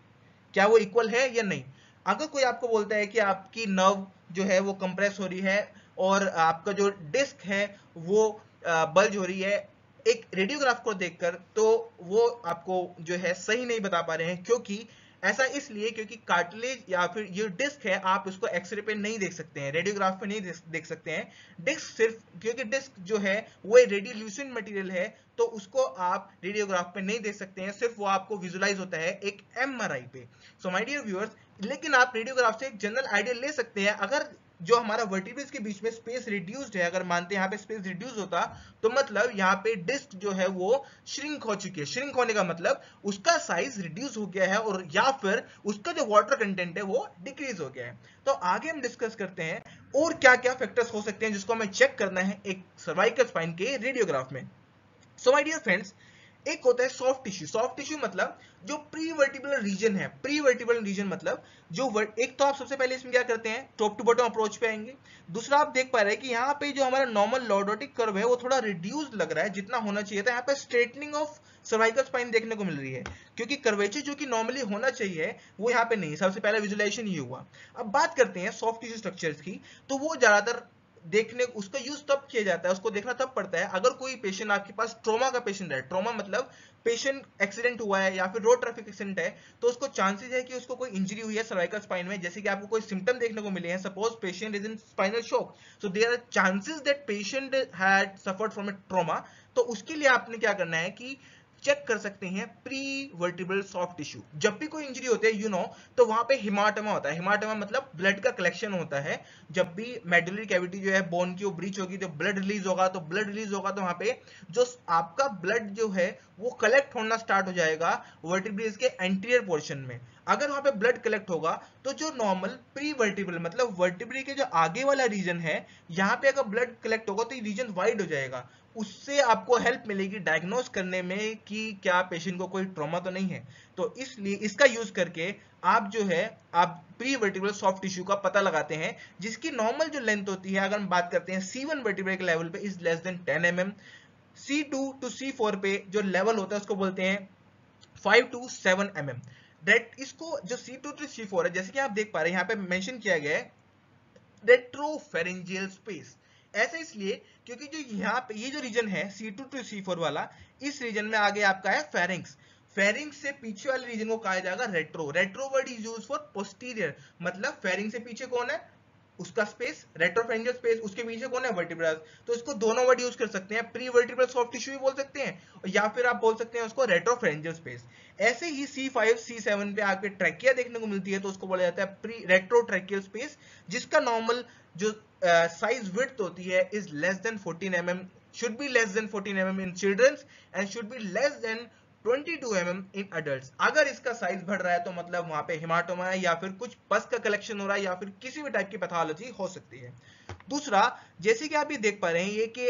क्या वो इक्वल है या नहीं। अगर कोई आपको बोलता है कि आपकी नर्व जो है वो कंप्रेस हो रही है और आपका जो डिस्क है वो बल्ज हो रही है एक रेडियोग्राफ को देखकर, तो वो आपको जो है सही नहीं बता पा रहे हैं। क्योंकि ऐसा इसलिए क्योंकि कार्टिलेज या फिर ये डिस्क है, आप उसको एक्सरे पे नहीं देख सकते हैं, रेडियोग्राफ पे नहीं देख सकते हैं। डिस्क सिर्फ, क्योंकि डिस्क जो है वो रेडियोल्यूसेंट मटेरियल है, तो उसको आप रेडियोग्राफ पे नहीं देख सकते हैं, सिर्फ वो आपको विजुलाइज होता है एक एमआरआई पे। सो माय डियर व्यूअर्स, लेकिन आप रेडियोग्राफ से एक जनरल आइडिया ले सकते हैं। अगर जो हमारा वर्टिब्रेज के बीच में स्पेस रिड्यूस्ड है, अगर मानते हैं यहाँ पे स्पेस रिड्यूस होता, तो मतलब यहाँ पे डिस्क जो है वो श्रिंक हो चुकी है। श्रिंक होने का मतलब उसका साइज रिड्यूस हो गया है और या फिर उसका जो वाटर कंटेंट है वो डिक्रीज हो गया है। तो आगे हम डिस्कस करते हैं और क्या क्या फैक्टर्स हो सकते हैं जिसको हमें चेक करना है एक सर्वाइकल स्पाइन के रेडियोग्राफ में। सो माय डियर फ्रेंड्स, एक होता है सॉफ्ट टिश्यू। सॉफ्ट टिश्यू मतलब जो प्री वर्टिब्रल रीजन है। प्री वर्टिब्रल रीजन मतलब जो एक तो आप सबसे पहले इसमें क्या करते हैं, टॉप टू बॉटम अप्रोच पे आएंगे। दूसरा, आप देख पा रहे हैं कि यहाँ पे जो हमारा नॉर्मल लॉर्डोटिक कर्व है वो थोड़ा रिड्यूस लग रहा है, जितना होना चाहिए था। यहाँ पे स्ट्रेटनिंग ऑफ सर्वाइकल स्पाइन देखने को मिल रही है, क्योंकि कर्वेचर जो कि नॉर्मली होना चाहिए वो यहाँ पे नहीं। सबसे पहला विजुलाइजेशन ये हुआ। अब बात करते हैं सॉफ्ट टिश्यू स्ट्रक्चर्स की, तो वो ज्यादातर देखने, उसका यूज तब किया जाता है, उसको देखना तब पड़ता है अगर कोई पेशेंट आपके पास ट्रॉमा का पेशेंट है। ट्रॉमा मतलब पेशेंट एक्सीडेंट हुआ है या फिर रोड ट्रैफिक एक्सीडेंट है, तो उसको चांसेस है कि उसको कोई इंजरी हुई है सर्वाइकल स्पाइन में, जैसे कि आपको कोई सिम्टम देखने को मिले हैं, suppose patient is in spinal shock, so there are chances that patient had suffered from a trauma. तो उसके लिए आपने क्या करना है कि चेक कर सकते हैं प्री वर्टिब्रल सॉफ्ट टिश्यू। जब भी कोई इंजरी होती है तो वहां पे हिमाटमा होता है। हिमाटमा मतलब ब्लड का कलेक्शन होता है। जब भी मेडुलरी कैविटी जो है बोन की वो ब्रीच होगी तो ब्लड रिलीज होगा, तो ब्लड रिलीज होगा तो वहां पे जो आपका ब्लड जो है वो कलेक्ट होना स्टार्ट हो जाएगा वर्टिब्रेज के एंटीरियर पोर्शन में। अगर वहां पे ब्लड कलेक्ट होगा तो जो नॉर्मल प्री वर्टिब्रल मतलब वर्टिब्रे के जो आगे वाला रीजन है, यहाँ पे अगर ब्लड कलेक्ट होगा तो ये रीजन वाइड हो जाएगा। उससे आपको हेल्प मिलेगी डायग्नोस करने में कि क्या पेशेंट को कोई ट्रॉमा तो नहीं है। तो इसलिए इसका यूज करके आप जो है आप प्री वर्टिब्रल सॉफ्ट टिश्यू का पता लगाते हैं, जिसकी नॉर्मल जो लेंथ होती है, अगर हम बात करते हैं C1 वर्टिब्रे के लेवल पे is less than 10 mm। C2 to C4 पे जो लेवल होता है उसको बोलते हैं 5 to 7 mm। डेट इसको जो C2 to C4 है, जैसे कि आप देख पा रहे हैं यहाँ पे मेंशन किया गया है रेट्रोफेरेंजियल स्पेस। ऐसा इसलिए क्योंकि जो यहाँ पे ये जो रीजन है C2 to C4 वाला, इस रीजन में आगे आपका है फेरिंग्स। फेरिंग्स से पीछे वाले रीजन को कहा जाएगा retro. Retro word is used for posterior, मतलब फेरिंग से पीछे कौन है, उसका स्पेस, रेट्रोफेरेंजियल स्पेस, उसके पीछे कौन है, वर्टिब्रल्स। तो इसको दोनों वर्ड यूज कर सकते हैं, प्री वर्टिब्रल सॉफ्ट टिश्यू भी बोल सकते हैं, या फिर आप बोल सकते हैं उसको रेट्रोफेरेंजियल स्पेस। ऐसे ही C5 C7 पे आपके ट्रैकिया देखने को मिलती है, तो उसको बोला जाता है प्री रेट्रोट्रैकियल स्पेस, जिसका नॉर्मल जो साइज विड्थ होती है is less then 14 mm, should be less than 14 mm in children and should be less than 22 mm in adults। अगर इसका साइज बढ़ रहा है तो मतलब वहां पे हिमाटोमा है, या फिर कुछ पस का कलेक्शन हो रहा है, या फिर किसी भी टाइप की पैथोलॉजी हो सकती है। दूसरा, जैसे कि आप ये देख पा रहे हैं, ये कि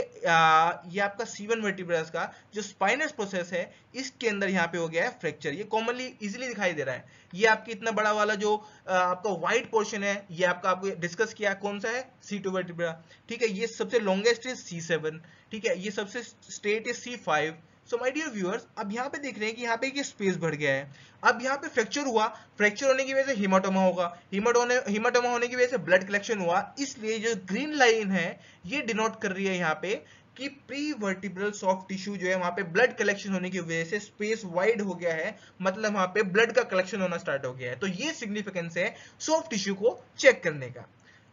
ये आपका C1 वर्टिब्रस का जो स्पाइनस प्रोसेस है, इसके अंदर यहाँ पे हो गया है फ्रैक्चर। ये कॉमनली इजीली दिखाई दे रहा है। ये आपकी इतना बड़ा वाला जो आपका वाइट पोर्शन है, ये आपको डिस्कस किया कौन सा है, C2 वर्टिब्रा। ठीक है, ये सबसे लॉन्गेस्ट इज C7। ठीक है, ये सबसे straight is C5। So my dear viewers, अब यहाँ पे देख रहे हैं कि यहाँ पे ये स्पेस बढ़ गया है। अब यहाँ पे फ्रैक्चर हुआ, फ्रैक्चर होने की वजह से हिमाटोमा होगा, हिमाटोमा होने की वजह से ब्लड कलेक्शन हुआ। इसलिए जो ग्रीन लाइन है ये डिनोट कर रही है यहाँ पे कि प्री वर्टिब्रल सॉफ्ट टिश्यू जो है वहां पे ब्लड कलेक्शन होने की वजह से स्पेस वाइड हो गया है, मतलब वहां पे ब्लड का कलेक्शन होना स्टार्ट हो गया है। तो ये सिग्निफिकेंस है सॉफ्ट टिश्यू को चेक करने का।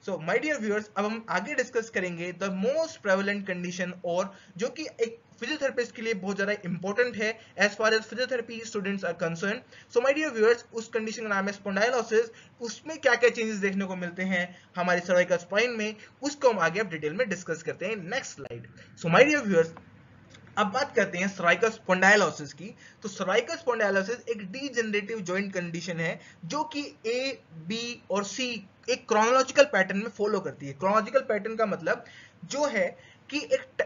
सो माय डियर व्यूअर्स, अब हम आगे डिस्कस करेंगे द मोस्ट प्रेवलेंट कंडीशन, और जो कि एक फिजियोथेरेपिस्ट के लिए बहुत ज्यादा इंपॉर्टेंट है as far as physiotherapy students are concern. So my dear viewers, उस कंडीशन का नाम है स्पॉन्डाइलोसिस। उसमें क्या क्या चेंजेस देखने को मिलते हैं हमारे सर्वाइकल स्पाइन में, उसको हम आगे अब डिटेल में डिस्कस करते हैं। Next slide. So my dear viewers, अब बात करते हैं सर्वाइकल स्पॉन्डाइलोसिस की। तो सर्वाइकल स्पॉन्डाइलोसिस एक डीजेनरेटिव जॉइंट कंडीशन है जो कि ए, बी और सी एक क्रोनोलॉजिकल पैटर्न में फॉलो करती है। क्रोनोलॉजिकल पैटर्न का मतलब जो है कि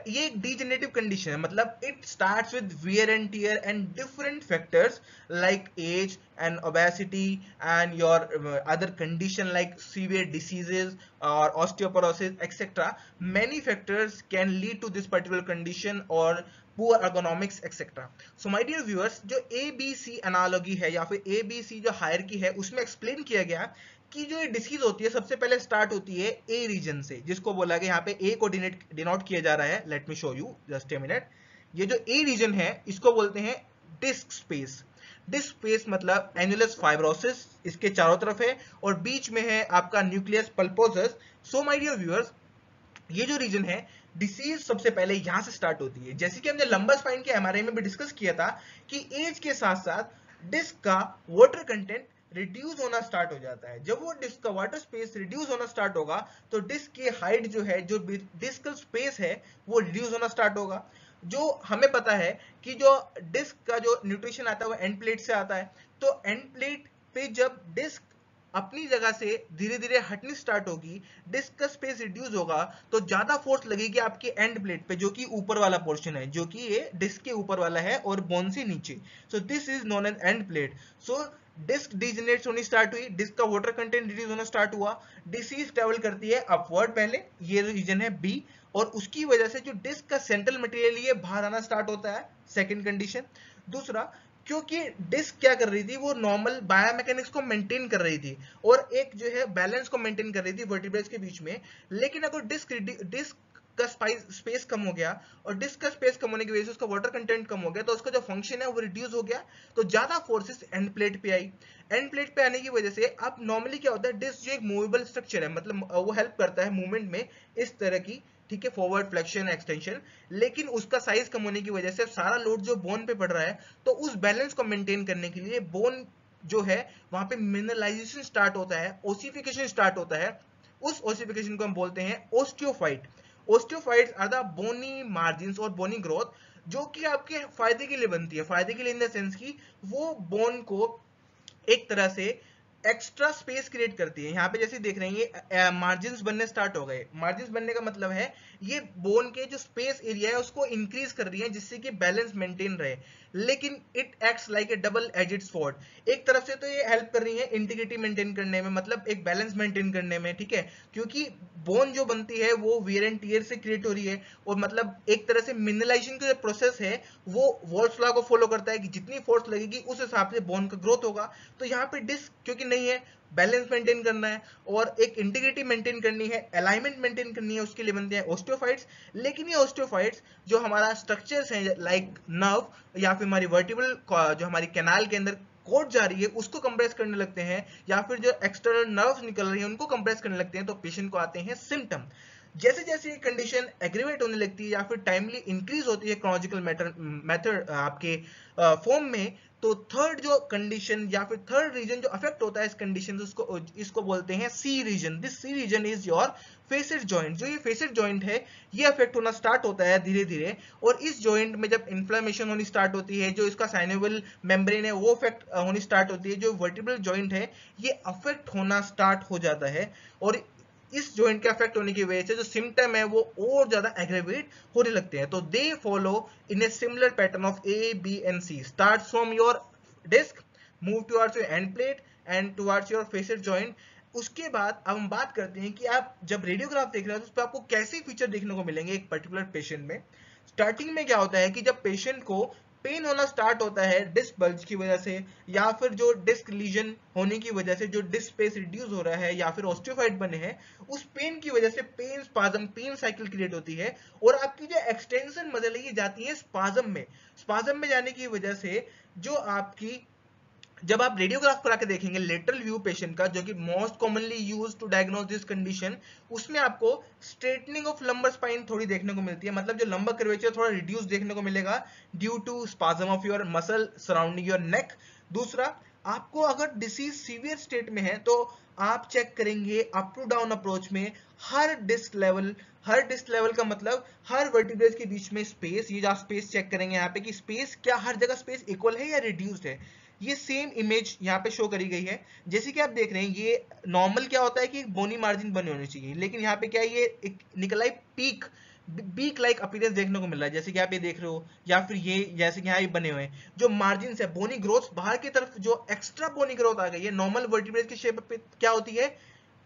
ये एक डीजेनरेटिव कंडीशन है, मतलब it starts with wear and tear and different factors like age and obesity and your other condition like severe diseases or osteoporosis etcetera. Many factors can lead to this particular condition or poor ergonomics etcetera. So my dear viewers, जो ABC analogy है या फिर ABC जो hierarchy है, उसमें explain किया गया कि जो ये डिसीज होती है सबसे पहले स्टार्ट होती है ए रीजन से, जिसको बोला गया यहाँ पे ए को डिनोट किया जा रहा है। Let me show you just a minute. ये जो ए रीजन है इसको बोलते हैं डिस्क स्पेस। डिस्क स्पेस मतलब एनुलस फाइब्रोसिस इसके चारों तरफ है और बीच में है आपका nucleus pulposus. So my dear viewers, ये जो रीजन है डिसीज सबसे पहले यहां से स्टार्ट होती है। जैसे कि हमने लंबा स्पाइन के एमआरआई में भी डिस्कस किया था कि एज के साथ साथ डिस्क का वाटर कंटेंट रिड्यूस होना स्टार्ट हो जाता है। जब वो डिस्क का वाटर स्पेस रिड्यूस होना स्टार्ट होगा तो डिस्क की हाइट जो है, जो डिस्कल स्पेस है, वो रिड्यूस होना स्टार्ट होगा। जो हमें पता है कि जो डिस्क का जो न्यूट्रिशन आता है वो एंड प्लेट से आता है। तो एंड प्लेट पे जब डिस्क अपनी जगह से धीरे धीरे हटनी स्टार्ट होगी, डिस्क का स्पेस रिड्यूस होगा, तो ज्यादा फोर्स लगेगी आपके एंड प्लेट पे, जो कि ऊपर वाला पोर्शन है, जो कि ये डिस्क के ऊपर वाला है और बोन से नीचे। So this is known as end plate. So disc degenerate होनी स्टार्ट हुई, डिस्क का वाटर कंटेंट रिड्यूस होना स्टार्ट हुआ, डिसीज ट्रेवल करती है अपवर्ड पहले, ये रीजन है बी, और उसकी वजह से जो डिस्क का सेंट्रल मटेरियल ये बाहर आना स्टार्ट होता है, सेकंड कंडीशन। दूसरा, क्योंकि डिस्क क्या कर रही थी, वो नॉर्मल बायोमैकेनिक्स को मेंटेन कर रही थी और एक जो है बैलेंस को मेंटेन कर रही थी वर्टिब्रेस के बीच में। लेकिन अगर डिस्क का स्पेस कम हो गया और डिस्क का स्पेस कम होने की वजह से उसका वाटर कंटेंट कम हो गया, तो उसका जो फंक्शन है वो रिड्यूस हो गया, तो ज्यादा फोर्सेस एंड प्लेट पे आई। एंड प्लेट पे आने की वजह से अब नॉर्मली क्या होता है, डिस्क जो एक मूवेबल स्ट्रक्चर है, मतलब वो हेल्प करता है मूवमेंट में इस तरह की, ठीक है, फॉरवर्ड फ्लेक्शन एक्सटेंशन। लेकिन उसका साइज कम होने की वजह से सारा लोड जो बोन पे पड़ रहा है, तो उस बैलेंस को मेंटेन करने के लिए बोन जो है वहां पे मिनरलाइजेशन स्टार्ट होता है, ओसिफिकेशन स्टार्ट होता है। उस ओसिफिकेशन को हम बोलते हैं osteophyte. Osteophytes are the bony margins or bony growth, जो कि आपके फायदे के लिए बनती है। फायदे के लिए इन द सेंस की वो बोन को एक तरह से एक्स्ट्रा स्पेस क्रिएट करती है। यहाँ पे जैसे देख रहे हैं ये मार्जिन्स बनने स्टार्ट हो गए। मार्जिन्स बनने का मतलब है ये बोन के जो स्पेस एरिया है उसको इंक्रीज कर रही है जिससे कि बैलेंस मेंटेन रहे। लेकिन it acts like A double aged sword, एक तरफ से तो ये हेल्प कर रही है इंटीग्रिटी मेंटेन करने में, मतलब एक बैलेंस मेंटेन करने में, ठीक है, क्योंकि बोन जो बनती है वो वियर एंड टियर से क्रिएट हो रही है, और मतलब एक तरह से मिनरलाइजेशन का जो प्रोसेस है वो वॉल्स लॉ को फॉलो करता है कि जितनी फोर्स लगेगी उस हिसाब से बोन का ग्रोथ होगा। तो यहाँ पे डिस्क क्योंकि नहीं है, बैलेंस मेंटेन करना है और एक इंटीग्रिटी मेंटेन करनी है, अलाइनमेंट मेंटेन करनी है, उसके लिए बनते हैं ऑस्टियोफाइट्स। लेकिन ये ऑस्टियोफाइट्स जो हमारा स्ट्रक्चर्स हैं लाइक नर्व या फिर हमारी वर्टिब्रल जो हमारी कैनाल के अंदर कोट जा रही है उसको कंप्रेस करने लगते हैं, या फिर जो एक्सटर्नल नर्व्स निकल रही हैं उनको कंप्रेस करने लगते हैं, तो पेशेंट को आते हैं सिम्टम। जैसे जैसे ये कंडीशन एग्रीवेट होने लगती है या फिर टाइमली इंक्रीज होती है क्रोनोलॉजिकल मेथड आपके फॉर्म में, तो थर्ड जो कंडीशन या फिर थर्ड रीजन जो अफेक्ट होता है इस कंडीशन से इसको बोलते हैं C region. This C region is your facet joint. जो ये फेसिड जॉइंट है ये अफेक्ट होना स्टार्ट होता है धीरे धीरे, और इस जॉइंट में जब इन्फ्लेमेशन होनी स्टार्ट होती है, जो इसका साइनोवियल मेम्ब्रेन है वो अफेक्ट होनी स्टार्ट होती है, जो वर्टिब्रल जॉइंट है ये अफेक्ट होना स्टार्ट हो जाता है, और इस जॉइंट के अफेक्ट होने की वजह से जो सिम्टम है वो और ज्यादा एग्रेवेट होने लगते हैं। तो they follow in a similar pattern of A B and C, starts from your disc, move towards your end plate and towards your facet joint. उसके बाद अब हम बात करते हैं कि आप जब रेडियोग्राफ देख रहे हो तो उस पर आपको कैसे फीचर देखने को मिलेंगे एक पर्टिकुलर पेशेंट में। स्टार्टिंग में क्या होता है कि जब पेशेंट को पेन होना स्टार्ट होता है डिस्क बल्ज की वजह से, या फिर जो डिस्क लीजन होने की वजह से जो डिस्क स्पेस रिड्यूस हो रहा है या फिर ऑस्टियोफाइट बने हैं, उस पेन की वजह से pain spasm, pain cycle create होती है, और आपकी जो एक्सटेंशन मसल है ये जाती है स्पाज्म में। स्पाज्म में जाने की वजह से जो आपकी, जब आप रेडियोग्राफ करा के देखेंगे लेटरल व्यू पेशेंट का, जो कि most commonly used to diagnose this condition, उसमें आपको स्ट्रेटनिंग ऑफ लंबर स्पाइन थोड़ी देखने को मिलती है, मतलब जो लंबर कर्वेचर थोड़ा रिड्यूस देखने को मिलेगा due to spasm of your muscle surrounding your neck. दूसरा, आपको अगर डिसीज सीवियर स्टेट में है तो आप चेक करेंगे अप टू डाउन अप्रोच में हर डिस्क लेवल, हर डिस्क लेवल का मतलब हर वर्टिब्रेज के बीच में स्पेस, ये जो आप स्पेस चेक करेंगे यहाँ पे कि स्पेस क्या हर जगह स्पेस इक्वल है या रिड्यूस्ड है। ये सेम इमेज यहाँ पे शो करी गई है। जैसे कि आप देख रहे हैं ये नॉर्मल क्या होता है कि बोनी मार्जिन बने होने चाहिए, लेकिन यहाँ पे क्या है ये एक निकला पीक, बीक लाइक अपीयरेंस देखने को मिल रहा है, जैसे कि आप ये देख रहे हो, या फिर ये जैसे कि यहाँ ये बने हुए हैं जो मार्जिन है, बोनी ग्रोथ बाहर की तरफ जो एक्स्ट्रा बोनी ग्रोथ आ गई है। नॉर्मल वर्टिब्रेज की शेप पे क्या होती है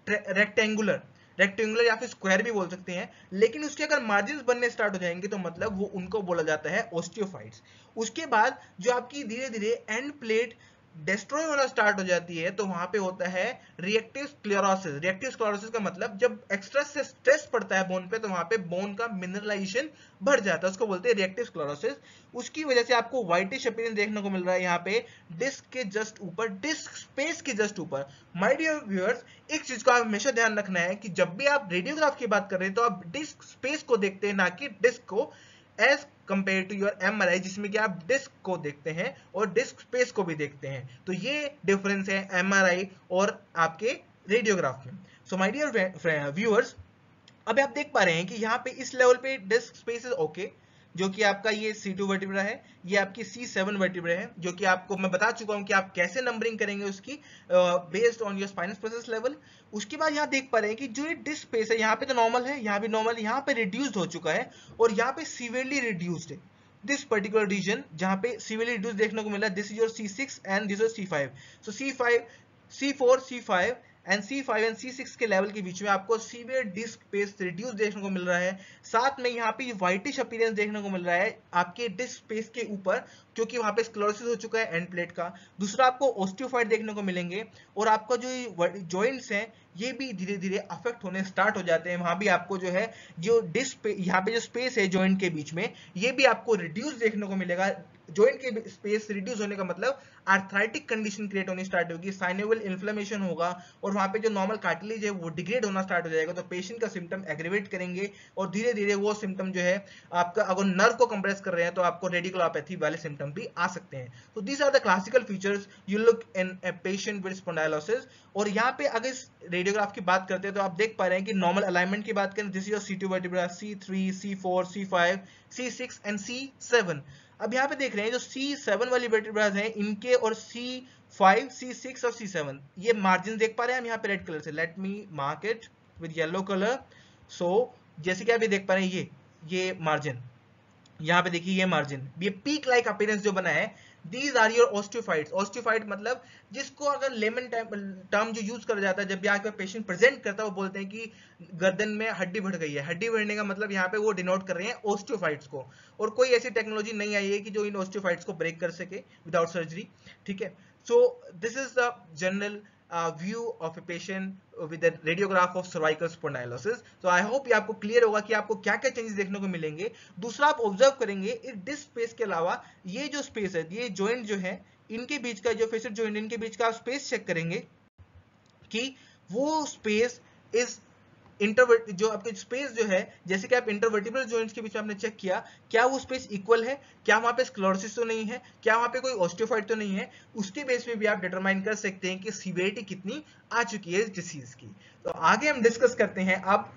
रेक्टेंगुलर, रेक्टेंगुलर या फिर स्क्वायर भी बोल सकते हैं, लेकिन उसके अगर मार्जिन्स बनने स्टार्ट हो जाएंगे तो मतलब वो उनको बोला जाता है ऑस्टियोफाइट्स। उसके बाद जो आपकी धीरे धीरे एंड प्लेट डिस्ट्रॉय होना स्टार्ट हो जाती है तो वहां पे होता है रिएक्टिव स्क्लेरोसिस। रिएक्टिव स्क्लेरोसिस का मतलब जब एक्स्ट्रा से स्ट्रेस पड़ता है बोन पे तो वहां पे बोन का मिनरलाइजेशन बढ़ जाता है, उसको बोलते हैं रिएक्टिव स्क्लेरोसिस। उसकी वजह से आपको व्हाइटिश अपीयरेंस देखने को मिल रहा है यहाँ पे डिस्क के जस्ट ऊपर, डिस्क स्पेस के जस्ट ऊपर। माय डियर व्यूअर्स, एक चीज को आप हमेशा ध्यान रखना है कि जब भी आप रेडियोग्राफ की बात कर रहे हैं तो आप डिस्क स्पेस को देखते हैं, ना कि डिस्क को, as compare to your MRI जिसमें कि आप डिस्क को देखते हैं और डिस्क स्पेस को भी देखते हैं। तो ये डिफरेंस है एमआरआई और आपके रेडियोग्राफ में। सो माय डियर व्यूअर्स, अब आप देख पा रहे हैं कि यहाँ पे इस लेवल पे डिस्क स्पेस इज ओके, जो कि आपका ये C2 वर्टिब्रा है, ये आपकी C7 वर्टिब्रा है, जो कि आपको मैं बता चुका हूं कि आप कैसे नंबरिंग करेंगे उसकी based on your spinous process level. उसके बाद यहाँ देख पा रहे हैं कि जो ये डिस्क स्पेस है यहाँ पे तो नॉर्मल है, यहाँ भी नॉर्मल, यहाँ पे रिड्यूस्ड हो चुका है और यहाँ पे सीवियरली रिड्यूस्ड है। दिस पर्टिकुलर रीजन जहाँ पे सीवियरली रिड्यूस देखने को मिला, this is your C6 and this is C5। So C5, C4, C5 and C5 and C6 के लेवल के बीच में आपको सीवियर डिस्क स्पेस रिड्यूस देखने को मिल रहा है। साथ में यहाँ पे व्हाइटिश अपीयरेंस देखने को मिल रहा है आपके डिस्क स्पेस के ऊपर, क्योंकि वहां पे स्क्लेरोसिस हो चुका है एंड प्लेट का। दूसरा, आपको ऑस्टियोफाइट देखने को मिलेंगे और आपका जो जॉइंट्स हैं ये भी धीरे धीरे अफेक्ट होने स्टार्ट हो जाते हैं। वहां भी आपको जो है जो डिस्क यहाँ पे जो स्पेस है जॉइंट के बीच में ये भी आपको रिड्यूस देखने को मिलेगा। जॉइंट के स्पेस रिड्यूस होने का मतलब आर्थराइटिक कंडीशन क्रिएट होनी स्टार्ट होगी, साइनोवियल इन्फ्लेमेशन होगा और वहां पे जो नॉर्मल कार्टिलेज है वो डिग्रेड होना स्टार्ट हो जाएगा। तो पेशेंट का सिम्टम एग्रीवेट करेंगे और धीरे धीरे वो सिम्टम जो है आपका, अगर नर्व को कंप्रेस कर रहे हैं तो आपको रेडिकुलोपैथी वाले सिम्टम भी आ सकते हैं। तो these are the classical features you look in a patient with spondylosis. और यहाँ पे अगर इस रेडियोग्राफ की बात करते हैं तो आप देख पा रहे हैं कि नॉर्मल अलाइनमेंट की बात करें, this is your C2 vertebra, C3, C4, C5, C6 and C7। अब यहाँ पे देख रहे हैं जो C7 वाली वर्टिब्रास हैं इनके और C 5C6 और C7 ये मार्जिन देख पा रहे हैं हम यहाँ पे रेड कलर से, let me mark it with yellow colour. So जैसे कि आप ये देख पा रहे हैं ये मार्जिन, यहाँ पे देखिए ये मार्जिन, ये पीक लाइक अपीयरेंस जो बना है, these are your osteophytes. Osteophyte मतलब जिसको अगर लेमन टर्म जो यूज करा जाता है जब भी आपका पेशेंट प्रेजेंट करता है वो बोलते हैं कि गर्दन में हड्डी बढ़ गई है। हड्डी बढ़ने का मतलब यहाँ पे वो डिनोट कर रहे हैं ऑस्टियोफाइट्स को, और कोई ऐसी टेक्नोलॉजी नहीं आई है कि जो इन ऑस्टियोफाइट्स को ब्रेक कर सके विदाउट सर्जरी, ठीक है। सो this is the general view of a patient with a radiograph of cervical spondylosis. So I hope ये आपको क्लियर होगा कि आपको क्या क्या चेंजेस देखने को मिलेंगे। दूसरा आप ऑब्जर्व करेंगे इस डिस्क स्पेस के अलावा ये जो स्पेस है, ये जॉइंट जो है इनके बीच का, जो फेसेट जॉइंट इनके बीच का आप स्पेस चेक करेंगे कि वो स्पेस इज इंटरवर्ट, जो आपके स्पेस जो है, जैसे कि आप इंटरवर्टिब्रल जॉइंट्स के बीच में आपने चेक किया, क्या वो स्पेस इक्वल है, क्या वहां पे स्क्लेरोसिस तो नहीं है, क्या वहां पे कोई ऑस्टियोफाइट तो नहीं है। उसके बेस पे भी आप डिटरमाइन कर सकते हैं कि सीवियरिटी कितनी आ चुकी है इस डिसीज की। तो आगे हम डिस्कस करते हैं अब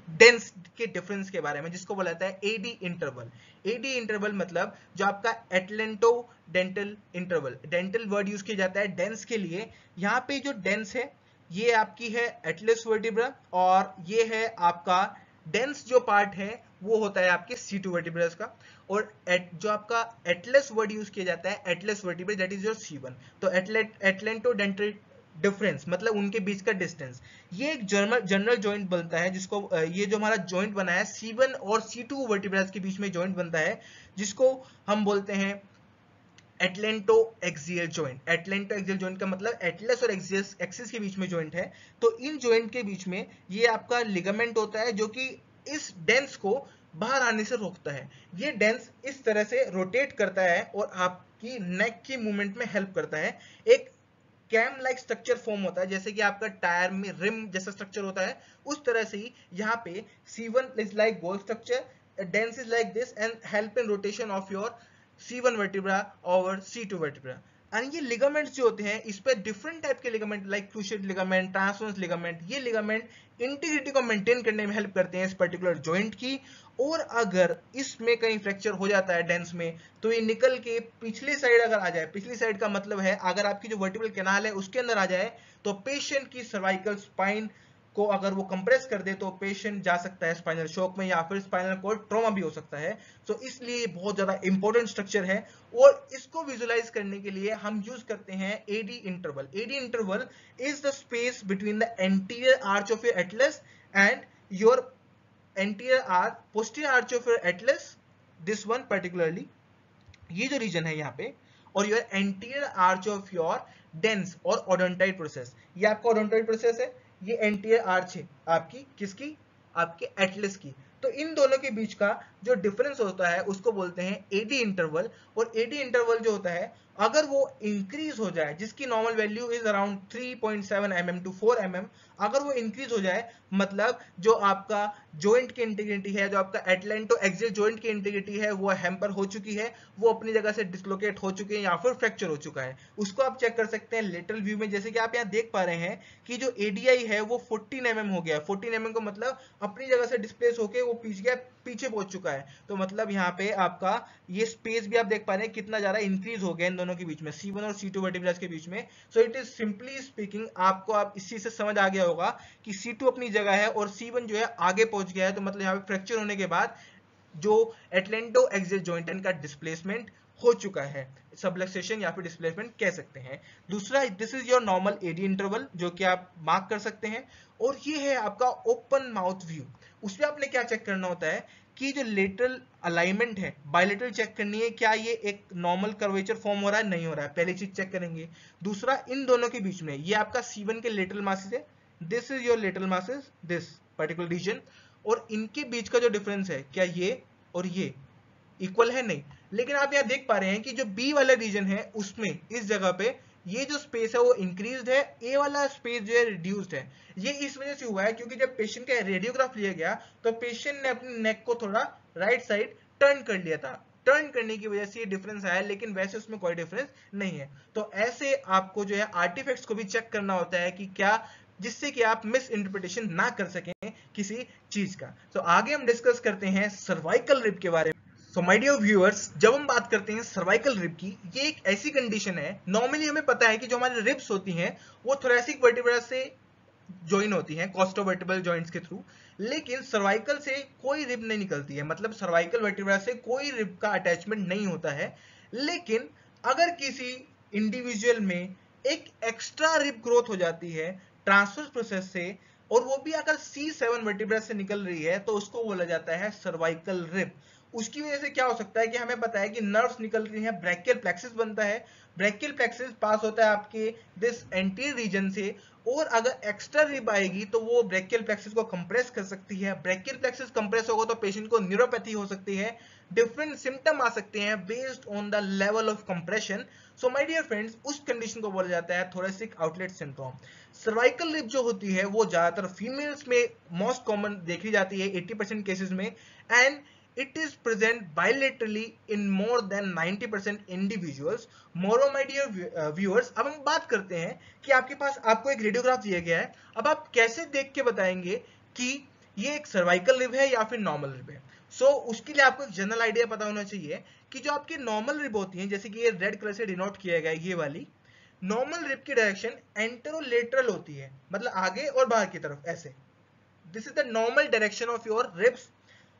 डेंस के डिफरेंस के बारे में, जिसको बोला जाता है एडी इंटरवल। एडी इंटरवल मतलब जो आपका atlanto dental interval, dental word use किया जाता है डेंस के लिए। यहाँ पे जो डेंस है ये आपकी है एटलस वर्टिब्रा, और ये है आपका डेंस जो पार्ट है वो होता है आपके C2 वर्टिब्रस का, और जो आपका एटलस वर्ड यूज किया जाता है Atlas vertebra, that is your C1। तो एटलेंटो डेंटल डिफरेंस मतलब उनके बीच का डिस्टेंस, ये एक जनरल जॉइंट बनता है जिसको ये जो हमारा जॉइंट बना है C1 और C2 वर्टिब्रस के बीच में जॉइंट बनता है, जिसको हम बोलते हैं atlanto axial joint. Atlanto axial joint का मतलब एटलस और एक्सिस के बीच में जॉइंट है। तो इन जॉइंट के बीच में ये आपका लिगामेंट होता है जो कि इस डेंस को बाहर आने से रोकता है। ये डेंस इस तरह से रोटेट करता है और आपकी नेक की मूवमेंट में हेल्प करता है। एक कैम लाइक स्ट्रक्चर फॉर्म होता है, जैसे कि आपका टायर में रिम जैसा स्ट्रक्चर होता है, उस तरह से ही यहाँ पे C1 is like goal structure, dense is like this and help in rotation of your C1 vertebra और C2 वर्टिब्रा। एंड ये लिगामेंट्स जो होते हैं इस पे डिफरेंट टाइप के ligament like cruciate ligament, transverse ligament, ये लिगामेंट इंटीग्रिटी को मेंटेन करने में हेल्प करते हैं इस पर्टिकुलर जॉइंट की। और अगर इसमें कहीं फ्रैक्चर हो जाता है डेंस में, तो ये निकल के पिछली साइड अगर आ जाए, पिछली साइड का मतलब है अगर आपकी जो वर्टिब्रल कैनाल है उसके अंदर आ जाए, तो पेशेंट की सर्वाइकल स्पाइन को अगर वो कंप्रेस कर दे तो पेशेंट जा सकता है स्पाइनल शॉक में, या फिर स्पाइनल कॉर्ड ट्रॉमा भी हो सकता है। सो इसलिए ये बहुत ज्यादा इंपॉर्टेंट स्ट्रक्चर है, और इसको विजुलाइज करने के लिए हम यूज करते हैं AD interval. AD interval is the space between the anterior arch of your atlas and your anterior arch, posterior arch of your atlas, this one particularly, ये जो रीजन है यहाँ पे, और your anterior arch of your dense और ओडोंटाइड process, ये आपका ओडोंटाइड process है, ये एंटीरियर आर्च है आपकी किसकी, आपके एटलस की। तो इन दोनों के बीच का जो डिफरेंस होता है उसको बोलते हैं एडी इंटरवल। और एडी इंटरवल जो होता है अगर वो इंक्रीज हो जाए, जिसकी normal value is around 3.7 mm to 4 mm, अगर वो इंक्रीज हो जाए मतलब जो आपका जॉइंट की इंटीग्रिटी है, जो आपका एटलेंटो एक्सियल जॉइंट की इंटीग्रिटी है वो हैम्पर हो चुकी है, वो अपनी जगह से डिसलोकेट हो चुके हैं या फिर फ्रैक्चर हो चुका है, उसको आप चेक कर सकते हैं लेटरल व्यू में। जैसे कि आप यहाँ देख पा रहे हैं कि जो एडीआई है वो 14 mm हो गया है। 14 mm का मतलब अपनी जगह से डिस्प्लेस होके वो पीछे पहुंच चुका है। तो मतलब यहाँ पे आपका ये स्पेस भी आप देख पा रहे हैं कितना ज्यादा इंक्रीज हो गया इन दोनों के बीच में, C1 और C2 वर्टिब्रस के बीच में। So it is simply speaking, आपको आप इस चीज से समझ आ गया होगा कि C2 अपनी जगह है और C1 जो है आगे पहुंच गया है। तो मतलब यहाँ पे फ्रैक्चर होने के बाद जो एटलेंटो एक्सियल जॉइंट का डिस्प्लेसमेंट हो चुका है, सबलक्सेशन या फिर डिस्प्लेसमेंट कह सकते हैं। दूसरा, this is your normal AD interval जो कि आप मार्क कर सकते हैं। और ये है आपका ओपन माउथ व्यू। उसमें आपने क्या चेक करना होता है कि जो लेटरल अलाइनमेंट है, बायलेटरल चेक करनी है, क्या ये एक नॉर्मल कर्वेचर फॉर्म हो रहा है, नहीं हो रहा है, पहली चीज चेक करेंगे। दूसरा, इन दोनों के बीच में ये आपका C1 के लेटरल मासेस है, this is your lateral masses, this particular region, और इनके बीच का जो डिफरेंस है क्या ये और ये इक्वल है, नहीं। लेकिन आप यहाँ देख पा रहे हैं कि जो बी वाला रीजन है उसमें इस जगह पे ये जो स्पेस है वो इंक्रीज्ड है, ए वाला स्पेस जो है रिड्यूस्ड है। ये इस वजह से हुआ है क्योंकि जब पेशेंट का रेडियोग्राफ लिया गया तो पेशेंट ने अपनी नेक को थोड़ा राइट साइड टर्न कर लिया था, टर्न करने की वजह से ये डिफरेंस आया, लेकिन वैसे उसमें कोई डिफरेंस नहीं है। तो ऐसे आपको जो है आर्टिफैक्ट्स को भी चेक करना होता है कि क्या, जिससे कि आप मिस इंटरप्रिटेशन ना कर सकें किसी चीज का। तो आगे हम डिस्कस करते हैं सर्वाइकल रिब के बारे में। सो माय डियर व्यूअर्स, जब हम बात करते हैं सर्वाइकल रिब की, ये एक ऐसी कंडीशन है, नॉर्मली हमें पता है कि जो हमारे रिब्स होती हैं वो थोरेसिक वर्टिब्रा से ज्वाइन होती हैं कॉस्टोवर्टिब्रल जॉइंट्स के थ्रू, लेकिन सर्वाइकल से कोई रिब नहीं निकलती है, मतलब सर्वाइकल वर्टिब्रा से कोई रिब का अटैचमेंट नहीं होता है। लेकिन अगर किसी इंडिविजुअल में एक एक्स्ट्रा रिब ग्रोथ हो जाती है ट्रांसफर प्रोसेस से, और वो भी अगर C7 वर्टिब्रा से निकल रही है, तो उसको बोला जाता है सर्वाइकल रिब। उसकी वजह से क्या हो सकता है कि हमें पता है कि नर्व्स निकल रही हैं, ब्रैकियल प्लेक्सिस बनता है, ब्रैकियल प्लेक्सिस पास होता है आपके दिस एंटीरियर रीजन से, और अगर एक्स्ट्रा रिब आएगी तो वो ब्रैकियल प्लेक्सिस को कंप्रेस कर सकती है। ब्रैकियल प्लेक्सिस कंप्रेस होगा तो पेशेंट को न्यूरोपैथी हो सकती है, डिफरेंट सिम्टम आ सकते हैं based on the level of compression. So my dear friends, उस कंडीशन को बोला जाता है thoracic outlet syndrome. Cervical rib जो होती है वो ज्यादातर फीमेल्स में मोस्ट कॉमन देखी जाती है 80% केसेस में, and it is present bilaterally in more than 90% individuals. Moreover, my dear viewers, अब हम बात करते हैं कि आपके पास आपको एक रेडियोग्राफ दिया गया है। अब आप कैसे देख के बताएंगे कि ये एक सर्वाइकल रिब है या फिर नॉर्मल रिब है। उसके लिए आपको एक जनरल आइडिया पता होना चाहिए कि जो आपकी नॉर्मल रिब होती है, जैसे कि ये रेड कलर से डिनोट किया गया है, ये वाली नॉर्मल रिब की डायरेक्शन एंटेरोलेटरल होती है, मतलब आगे और बाहर की तरफ ऐसे। This is the normal direction of your ribs.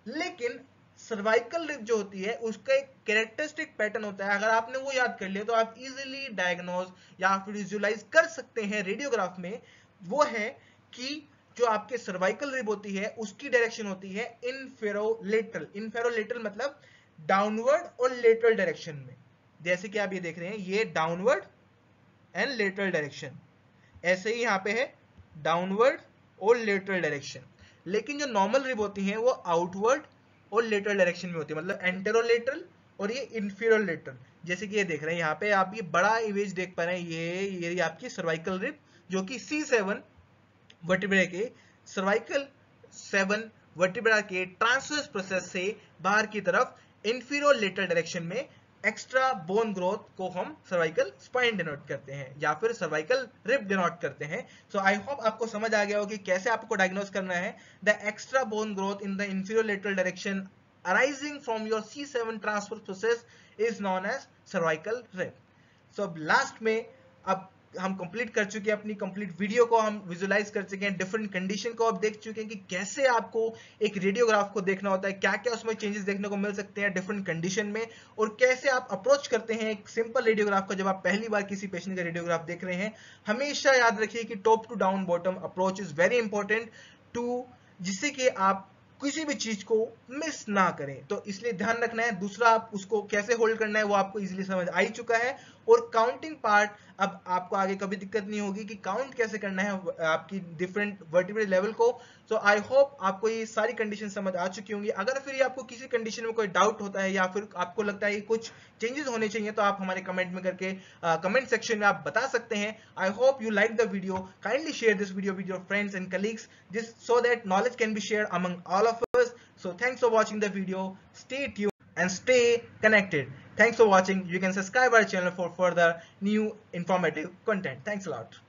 लेकिन सर्वाइकल रिब जो होती है उसका एक कैरेक्टरिस्टिक पैटर्न होता है, अगर आपने वो याद कर लिया तो आप इजीली डायग्नोज या फिर विजुअलाइज कर सकते हैं रेडियोग्राफ में। वो है कि जो आपके सर्वाइकल रिब होती है उसकी डायरेक्शन होती है इनफेरोलेटरल। इनफेरोलेटरल मतलब डाउनवर्ड और लेटरल डायरेक्शन में, जैसे कि आप ये देख रहे हैं, ये डाउनवर्ड एंड लेटरल डायरेक्शन, ऐसे ही यहाँ पे है डाउनवर्ड और लेटरल डायरेक्शन। लेकिन जो नॉर्मल रिब होती हैं वो आउटवर्ड और लेटरल डायरेक्शन में होती है, मतलब एंटेरोलेटरल और ये इंफीरियोलेटरल। जैसे कि ये देख रहे हैं यहाँ पे आप ये बड़ा इमेज देख पा रहे हैं, ये आपकी सर्वाइकल रिब जो कि C7 वर्टिब्रा के सर्वाइकल 7 वर्टिब्रा के ट्रांसवर्स प्रोसेस से बाहर की तरफ इंफीरियोलेटरल डायरेक्शन में एक्स्ट्रा बोन ग्रोथ को हम सर्वाइकल स्पाइन डिनोट करते हैं या फिर सर्वाइकल रिब डिनोट करते हैं। सो आई होप आपको समझ आ गया हो कि कैसे आपको डायग्नोज करना है the extra bone growth in the inferolateral direction arising from your C7 transfer process is known as cervical rib. So अब लास्ट में अब हम कंप्लीट कर चुके हैं अपनी कंप्लीट वीडियो को, हम विजुलाइज कर चुके हैं, डिफरेंट कंडीशन को आप देख चुके हैं कि कैसे आपको एक रेडियोग्राफ को देखना होता है, क्या क्या उसमें चेंजेस देखने को मिल सकते हैं डिफरेंट कंडीशन में, और कैसे आप अप्रोच करते हैं एक सिंपल रेडियोग्राफ को जब आप पहली बार किसी पेशेंट का रेडियोग्राफ देख रहे हैं। हमेशा याद रखिए कि top to down bottom approach is very important to, जिससे कि आप किसी भी चीज को मिस ना करें, तो इसलिए ध्यान रखना है। दूसरा, आप उसको कैसे होल्ड करना है वो आपको इजीली समझ आ ही चुका है, और काउंटिंग पार्ट अब आपको आगे कभी दिक्कत नहीं होगी कि काउंट कैसे करना है आपकी डिफरेंट वर्टिब्रल लेवल को। सो आई होप आपको ये सारी कंडीशन समझ आ चुकी होंगी। अगर फिर आपको किसी कंडीशन में कोई डाउट होता है या फिर आपको लगता है कि कुछ चेंजेस होने चाहिए, तो आप हमारे कमेंट में करके कमेंट सेक्शन में आप बता सकते हैं। I hope you like the video, kindly share this video with your friends and colleagues just so that knowledge can be shared among all of us. So thanks for watching the video. Stay tuned and stay connected. Thanks for watching. You can subscribe our channel for further new informative content. Thanks a lot.